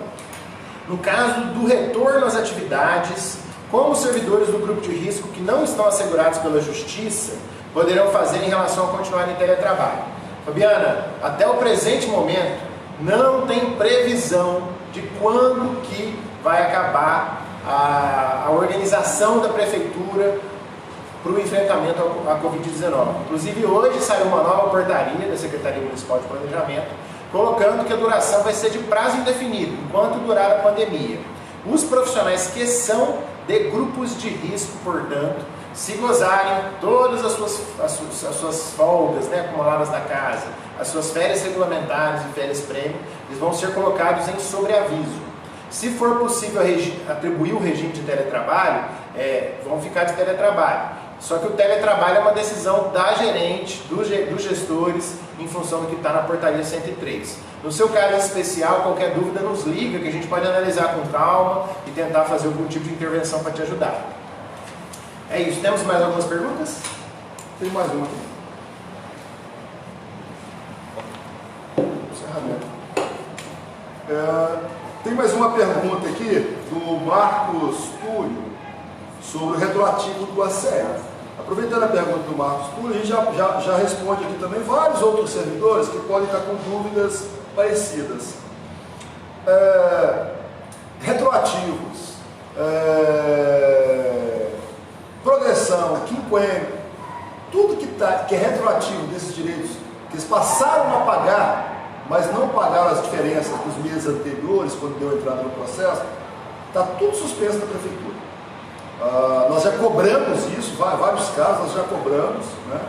no caso do retorno às atividades, como os servidores do grupo de risco que não estão assegurados pela Justiça poderão fazer em relação a continuar em teletrabalho? Fabiana, até o presente momento não tem previsão de quando que vai acabar a organização da prefeitura para o enfrentamento à Covid-19. Inclusive hoje saiu uma nova portaria da Secretaria Municipal de Planejamento colocando que a duração vai ser de prazo indefinido, enquanto durar a pandemia. Os profissionais que são de grupos de risco, portanto, se gozarem todas as suas folgas, né, acumuladas na casa, as suas férias regulamentares e férias prêmio, eles vão ser colocados em sobreaviso. Se for possível atribuir o regime de teletrabalho, vão ficar de teletrabalho. Só que o teletrabalho é uma decisão da gerente, dos gestores, em função do que está na portaria 103. No seu caso especial, qualquer dúvida nos liga, que a gente pode analisar com calma e tentar fazer algum tipo de intervenção para te ajudar. É isso. Temos mais algumas perguntas? Tem mais uma aqui. Encerramento. Tem mais uma pergunta aqui do Marcos Túlio sobre o retroativo do ACE. Aproveitando a pergunta do Marcos Túlio, a gente já responde aqui também vários outros servidores que podem estar com dúvidas parecidas. Retroativos, progressão, quinquênio, tudo que é retroativo desses direitos, que eles passaram a pagar, mas não pagaram as diferenças dos meses anteriores, quando deu entrada no processo, está tudo suspenso na prefeitura. Nós já cobramos isso, vários casos nós já cobramos, né?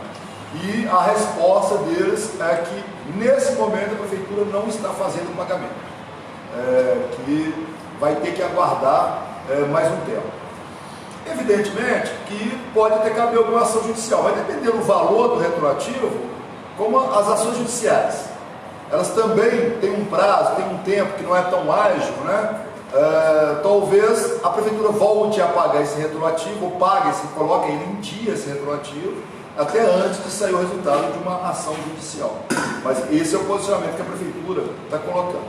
E a resposta deles é que nesse momento a prefeitura não está fazendo o pagamento, que vai ter que aguardar mais um tempo. Evidentemente que pode ter caber alguma ação judicial, vai depender do valor do retroativo, como as ações judiciais. Elas também têm um prazo, têm um tempo que não é tão ágil, né? Talvez a prefeitura volte a pagar esse retroativo, ou coloque ele em dia esse retroativo, até antes de sair o resultado de uma ação judicial. Mas esse é o posicionamento que a prefeitura está colocando.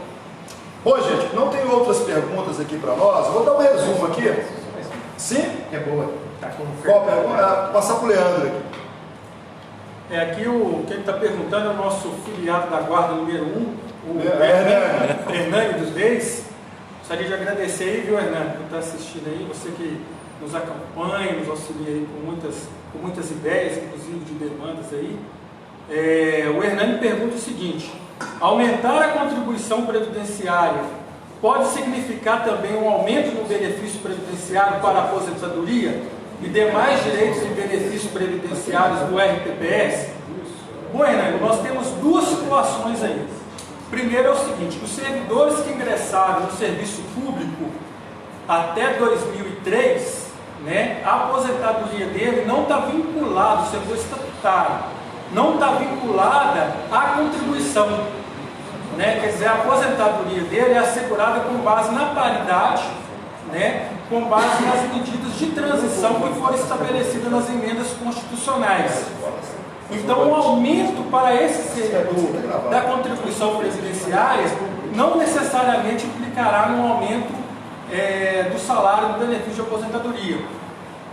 Bom, gente, não tem outras perguntas aqui para nós. Vou dar um resumo aqui. Sim? Que é boa. Tá com Qual pergunta? Passar para o Leandro aqui. Aqui quem está perguntando é o nosso filiado da guarda número 1, o Hernani dos Reis. Gostaria de agradecer aí, viu, Hernani, por estar assistindo aí, você que nos acompanha, nos auxilia aí com muitas ideias, inclusive de demandas aí. O Hernani pergunta o seguinte: aumentar a contribuição previdenciária pode significar também um aumento no benefício previdenciário para a aposentadoria e demais direitos e benefícios previdenciários do RPPS? Bom, Hernani, nós temos duas situações aí. Primeiro é o seguinte: os servidores que ingressaram no serviço público até 2003, né, a aposentadoria dele não está vinculada, o servidor estatutário, não está vinculada à contribuição, né? Quer dizer, a aposentadoria dele é assegurada com base na paridade, né, com base nas medidas de transição que foram estabelecidas nas emendas constitucionais. Então, o aumento para esse servidor da contribuição previdenciária não necessariamente implicará no aumento do salário do benefício de aposentadoria.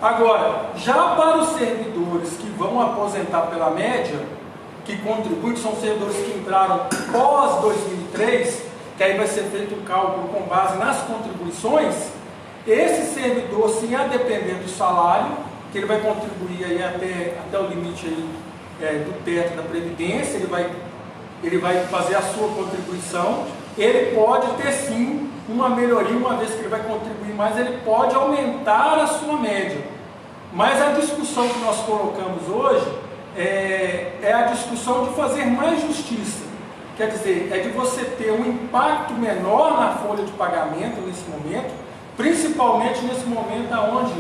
Agora, já para os servidores que vão aposentar pela média, que contribuem, que são servidores que entraram pós 2003, que aí vai ser feito um cálculo com base nas contribuições, esse servidor, sim, a depender do salário, que ele vai contribuir aí até o limite aí, do teto da Previdência, ele vai fazer a sua contribuição, ele pode ter sim uma melhoria, uma vez que ele vai contribuir mais, ele pode aumentar a sua média. Mas a discussão que nós colocamos hoje é a discussão de fazer mais justiça. Quer dizer, é de você ter um impacto menor na folha de pagamento nesse momento, principalmente nesse momento onde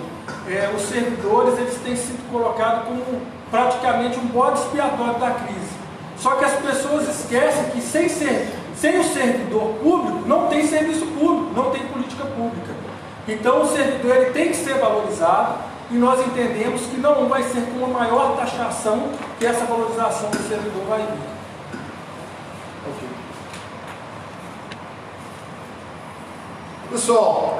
os servidores eles têm sido colocados como praticamente um bode expiatório da crise. Só que as pessoas esquecem que sem o servidor público não tem serviço público, não tem política pública. Então o servidor ele tem que ser valorizado e nós entendemos que não vai ser com uma maior taxação que essa valorização do servidor vai vir. Ok. Pessoal,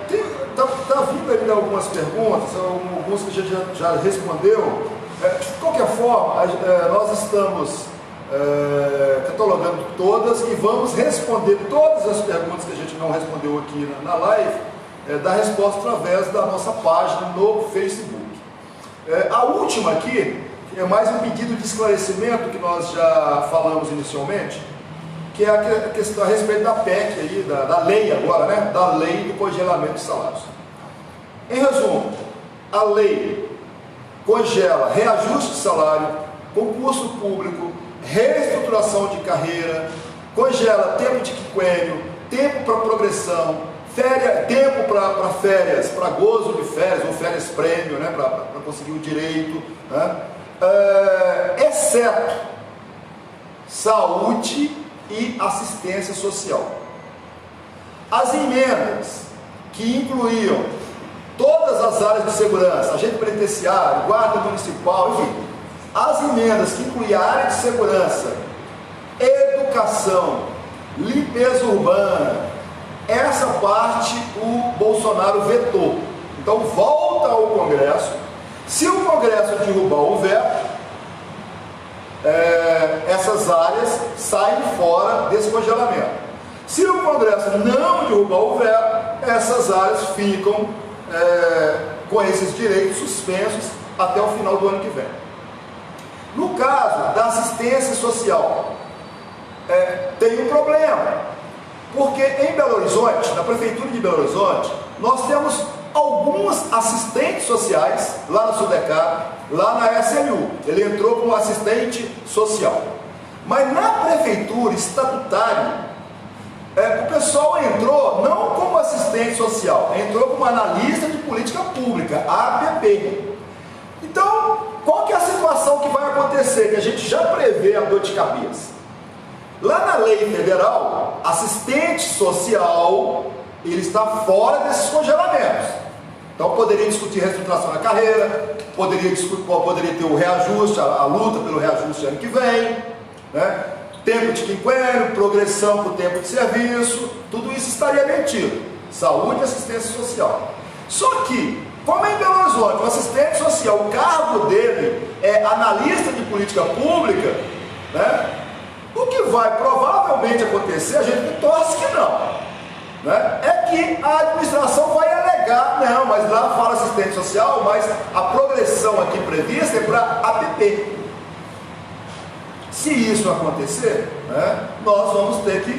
está vindo ainda algumas perguntas, algumas que a gente já respondeu. De qualquer forma, nós estamos catalogando todas e vamos responder todas as perguntas que a gente não respondeu aqui na live, dar resposta através da nossa página no Facebook. A última aqui é mais um pedido de esclarecimento que nós já falamos inicialmente, que é a questão a respeito da PEC, aí, da lei agora, né? Da lei do congelamento de salários. Em resumo, a lei congela reajuste de salário, concurso público, reestruturação de carreira, congela tempo de quinquênio, tempo para progressão, tempo para férias, para gozo de férias ou férias prêmio, né? Para conseguir o direito, né? Exceto saúde e assistência social. As emendas que incluíam todas as áreas de segurança, agente penitenciário, guarda municipal, enfim, as emendas que incluíam a área de segurança, educação, limpeza urbana, essa parte o Bolsonaro vetou. Então volta ao Congresso. Se o Congresso derrubar o veto, essas áreas saem fora desse congelamento. Se o Congresso não derrubar o veto, essas áreas ficam com esses direitos suspensos até o final do ano que vem. No caso da assistência social, tem um problema, porque em Belo Horizonte, na Prefeitura de Belo Horizonte, nós temos alguns assistentes sociais, lá na Sudecar, lá na SLU, ele entrou como assistente social. Mas na Prefeitura estatutária, o pessoal entrou não como assistente social, entrou como analista de política pública, APP. Então, qual que é a situação que vai acontecer, que a gente já prevê a dor de cabeça? Lá na lei federal, assistente social, ele está fora desses congelamentos. Então, poderia discutir reestruturação na carreira, poderia ter o reajuste, a luta pelo reajuste ano que vem, né? Tempo de quinquênio, progressão para o tempo de serviço, tudo isso estaria metido. Saúde e assistência social. Só que, como em Belo Horizonte, o assistente social, o cargo dele é analista de política pública, né? O que vai provavelmente acontecer, a gente torce que não, né? É que a administração vai alegar, não, mas lá fala assistente social, mas a progressão aqui prevista é para APP. Se isso acontecer, né, nós vamos ter que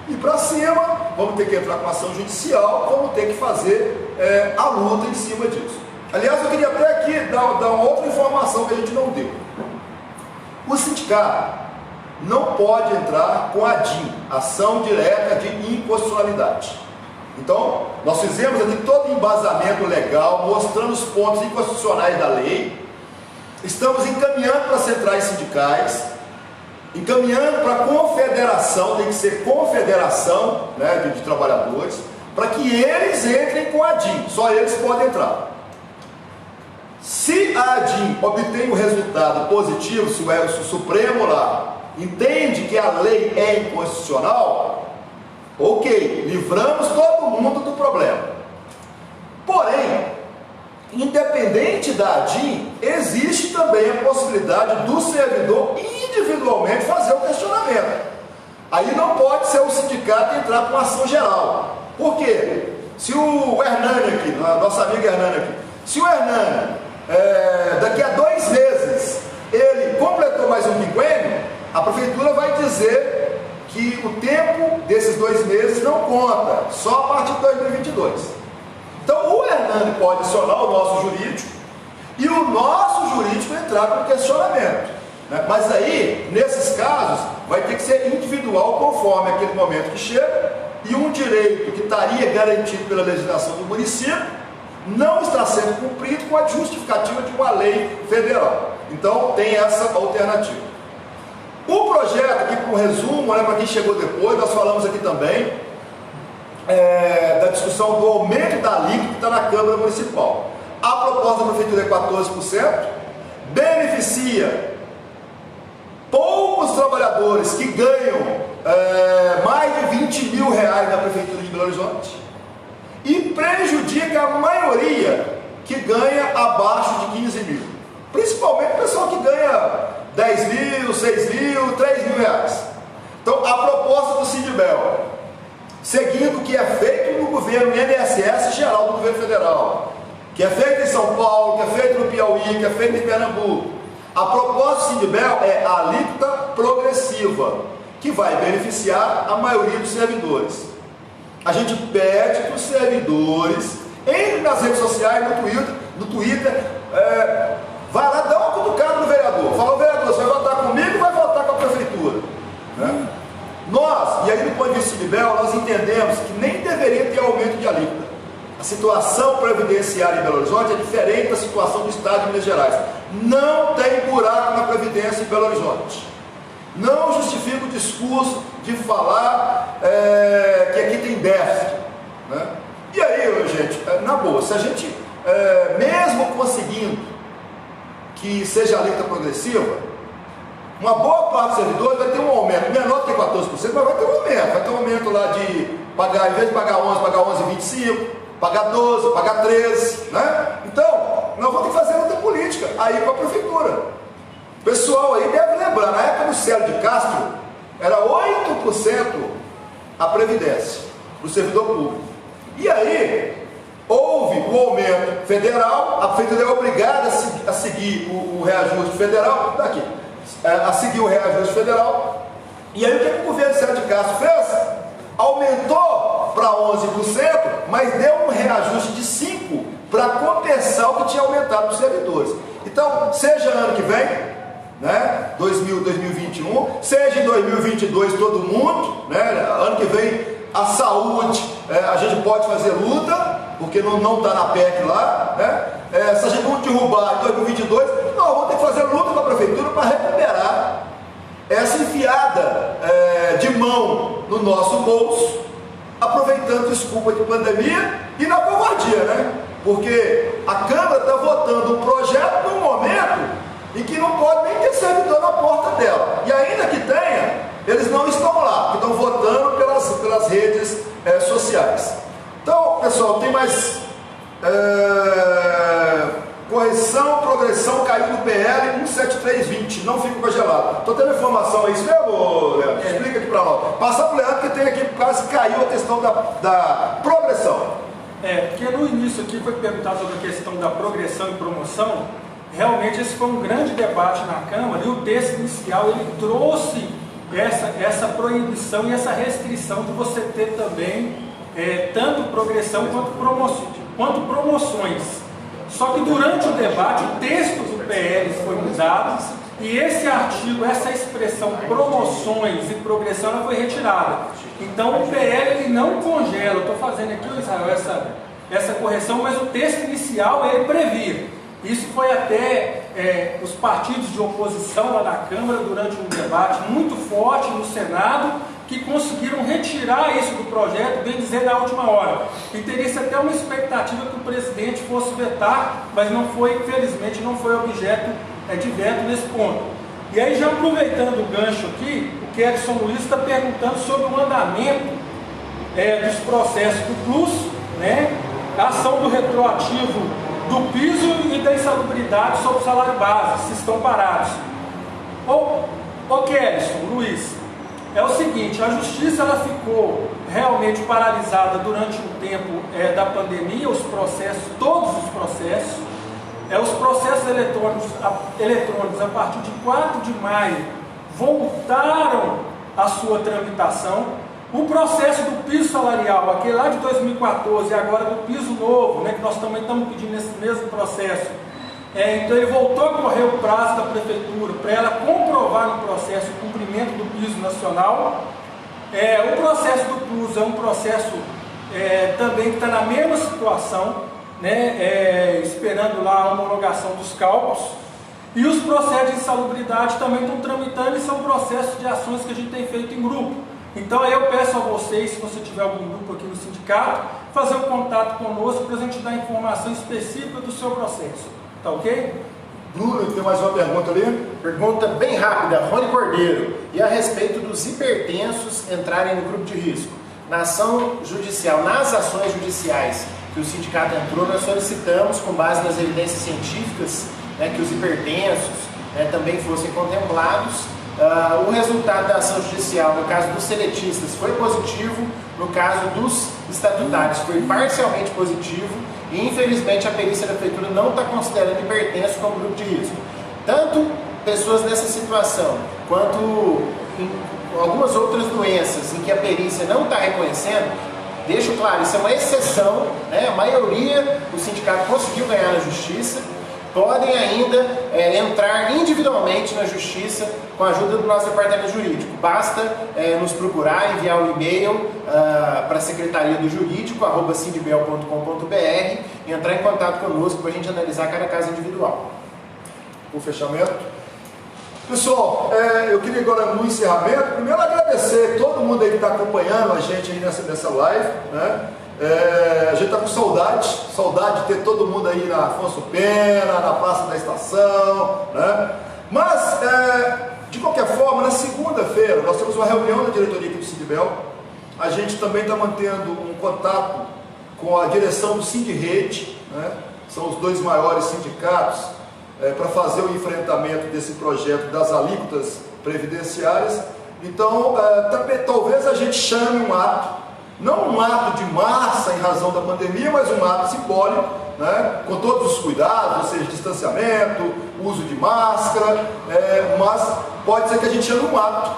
ir para cima, vamos ter que entrar com ação judicial, vamos ter que fazer a luta em cima disso. Aliás, eu queria até aqui dar uma outra informação que a gente não deu. O sindicato não pode entrar com a DIN, ação direta de inconstitucionalidade. Então, nós fizemos aqui todo o embasamento legal, mostrando os pontos inconstitucionais da lei, estamos encaminhando para as centrais sindicais, encaminhando para a confederação, tem que ser confederação, né, de trabalhadores, para que eles entrem com a DIN, só eles podem entrar. Se a DIN obtém um resultado positivo, se o Supremo lá entende que a lei é inconstitucional, ok, livramos todo mundo do problema. Porém, independente da DIN, existe também a possibilidade do servidor individualmente fazer o questionamento. Aí não pode ser o sindicato entrar com ação geral. Por quê? Se o Hernani aqui, nosso amigo Hernani aqui, se o Hernani, daqui a 2 meses, ele completou mais um quinquênio, a prefeitura vai dizer que o tempo desses 2 meses não conta, só a partir de 2022. Então o Hernani pode acionar o nosso jurídico e o nosso jurídico entrar com questionamento, né? Mas aí, nesses casos, vai ter que ser individual conforme aquele momento que chega, e um direito que estaria garantido pela legislação do município não está sendo cumprido com a justificativa de uma lei federal. Então tem essa alternativa. O projeto, aqui para um resumo, né, para quem chegou depois, nós falamos aqui também da discussão do aumento da alíquota que está na Câmara Municipal. A proposta da Prefeitura é 14%, beneficia poucos trabalhadores que ganham mais de 20 mil reais na Prefeitura de Belo Horizonte e prejudica a maioria que ganha abaixo de 15 mil. Principalmente o pessoal que ganha 10 mil, 6 mil, 3 mil reais. Então, a proposta do Sindibel, seguindo o que é feito no governo INSS geral do governo federal, que é feito em São Paulo, que é feito no Piauí, que é feito em Pernambuco, a proposta do Sindibel é a alíquota progressiva, que vai beneficiar a maioria dos servidores. A gente pede que os servidores entrem nas redes sociais, no Twitter, vai lá, dá uma cutucada no vereador, fala: vereador, você vai votar comigo ou vai votar com a prefeitura? Né? Nós, e aí do ponto de vista de Sindibel, nós entendemos que nem deveria ter aumento de alíquota. A situação previdenciária em Belo Horizonte é diferente da situação do estado de Minas Gerais. Não tem buraco na Previdência em Belo Horizonte. Não justifica o discurso de falar que aqui tem déficit, né? E aí, gente, na boa, se a gente, mesmo conseguindo que seja a alíquota progressiva, uma boa parte dos servidores vai ter um aumento, menor do que 14%, mas vai ter um aumento. Vai ter um aumento lá de pagar, em vez de pagar 11, pagar 11,25, pagar 12, pagar 13, né? Então, nós vamos ter que fazer outra política aí com a prefeitura. O pessoal aí deve lembrar, na época do Célio de Castro, era 8% a previdência do servidor público. E aí, houve o aumento federal, a prefeitura é obrigada a seguir o reajuste federal, daqui, a seguir o reajuste federal. E aí o que o governo César de Castro fez? Aumentou para 11%, mas deu um reajuste de 5% para compensar o que tinha aumentado para os servidores. Então, seja ano que vem, né, 2021, seja em 2022 todo mundo, né, ano que vem a saúde, a gente pode fazer luta, porque não está na PEC lá, né, se a gente não derrubar em 2022, nós vamos ter que fazer luta com a prefeitura para recuperar essa enfiada de mão no nosso bolso, aproveitando desculpa de pandemia e na covardia, né? Porque a Câmara está votando um projeto num momento em que não pode nem ter servidor na porta dela. E ainda que tenha, eles não estão lá, estão votando pelas redes sociais. Então, pessoal, tem mais correção, progressão, caiu do PL 17320, não fica congelado. Estou tendo informação, é isso mesmo, Leandro? Explica aqui para nós. Passar para o Leandro, que tem aqui, quase caiu a questão da progressão. Porque no início aqui foi perguntado sobre a questão da progressão e promoção. Realmente esse foi um grande debate na Câmara e o texto inicial ele trouxe essa proibição e essa restrição de você ter também tanto progressão quanto promoções. Só que durante o debate o texto do PL foi mudado e esse artigo, essa expressão promoções e progressão ela foi retirada. Então o PL ele não congela, eu estou fazendo aqui, Israel, essa correção, mas o texto inicial ele previa. Isso foi até os partidos de oposição lá na Câmara durante um debate muito forte no Senado, que conseguiram retirar isso do projeto, bem dizer, na última hora. E teria-se até uma expectativa que o presidente fosse vetar, mas não foi, infelizmente, não foi objeto de veto nesse ponto. E aí, já aproveitando o gancho aqui, o Kelson Luiz está perguntando sobre o andamento dos processos do Plus, né, a ação do retroativo do piso e da insalubridade sobre o salário base, se estão parados. Ô Kelson Luiz, é o seguinte, a justiça ela ficou realmente paralisada durante o tempo da pandemia, os processos, todos os processos, os processos eletrônicos a partir de 4 de maio voltaram à sua tramitação. O processo do piso salarial, aquele lá de 2014 e agora do piso novo, né, que nós também estamos pedindo nesse mesmo processo, então ele voltou a correr o prazo da prefeitura para ela comprovar no processo o cumprimento do piso nacional. O processo do Plus é um processo também que está na mesma situação, né, esperando lá a homologação dos cálculos. E os processos de insalubridade também estão tramitando e são processos de ações que a gente tem feito em grupo. Então aí eu peço a vocês, se você tiver algum grupo aqui no sindicato, fazer um contato conosco para a gente dar informação específica do seu processo. Tá ok? Bruno, tem mais uma pergunta ali? Pergunta bem rápida, Rony Cordeiro. E a respeito dos hipertensos entrarem no grupo de risco. Na ação judicial, nas ações judiciais que o sindicato entrou, nós solicitamos, com base nas evidências científicas, que os hipertensos também fossem contemplados. O resultado da ação judicial, no caso dos seletistas, foi positivo, no caso dos estatutários foi parcialmente positivo e infelizmente a perícia da prefeitura não está considerando hipertenso como grupo de risco. Tanto pessoas nessa situação, quanto algumas outras doenças em que a perícia não está reconhecendo, deixo claro, isso é uma exceção, a maioria o sindicato conseguiu ganhar na justiça, podem ainda entrar individualmente na justiça com a ajuda do nosso departamento jurídico. Basta nos procurar, enviar um e-mail para a Secretaria do Jurídico, @sindibel.com.br, e entrar em contato conosco para a gente analisar cada caso individual. O fechamento. Pessoal, eu queria agora no encerramento, primeiro agradecer todo mundo aí que está acompanhando a gente aí nessa live, né? A gente está com saudade de ter todo mundo aí na Afonso Pena, na Praça da Estação, né? Mas, de qualquer forma, na segunda-feira nós temos uma reunião da diretoria aqui do Sindibel. A gente também está mantendo um contato com a direção do Sindirrede, né? São os dois maiores sindicatos, para fazer o enfrentamento desse projeto das alíquotas previdenciárias. Então, talvez a gente chame um ato, não um ato de massa em razão da pandemia, mas um ato simbólico, né, com todos os cuidados, ou seja, distanciamento, uso de máscara, mas pode ser que a gente chame um ato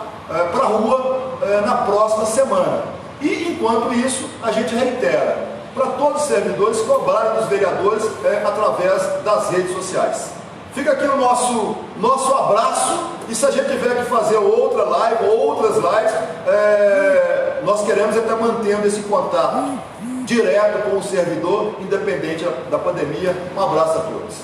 para a rua na próxima semana. E enquanto isso, a gente reitera para todos os servidores cobrarem dos vereadores através das redes sociais. Fica aqui o nosso abraço, e se a gente tiver que fazer outra live, outras lives, nós queremos estar mantendo esse contato direto com o servidor, independente da pandemia. Um abraço a todos.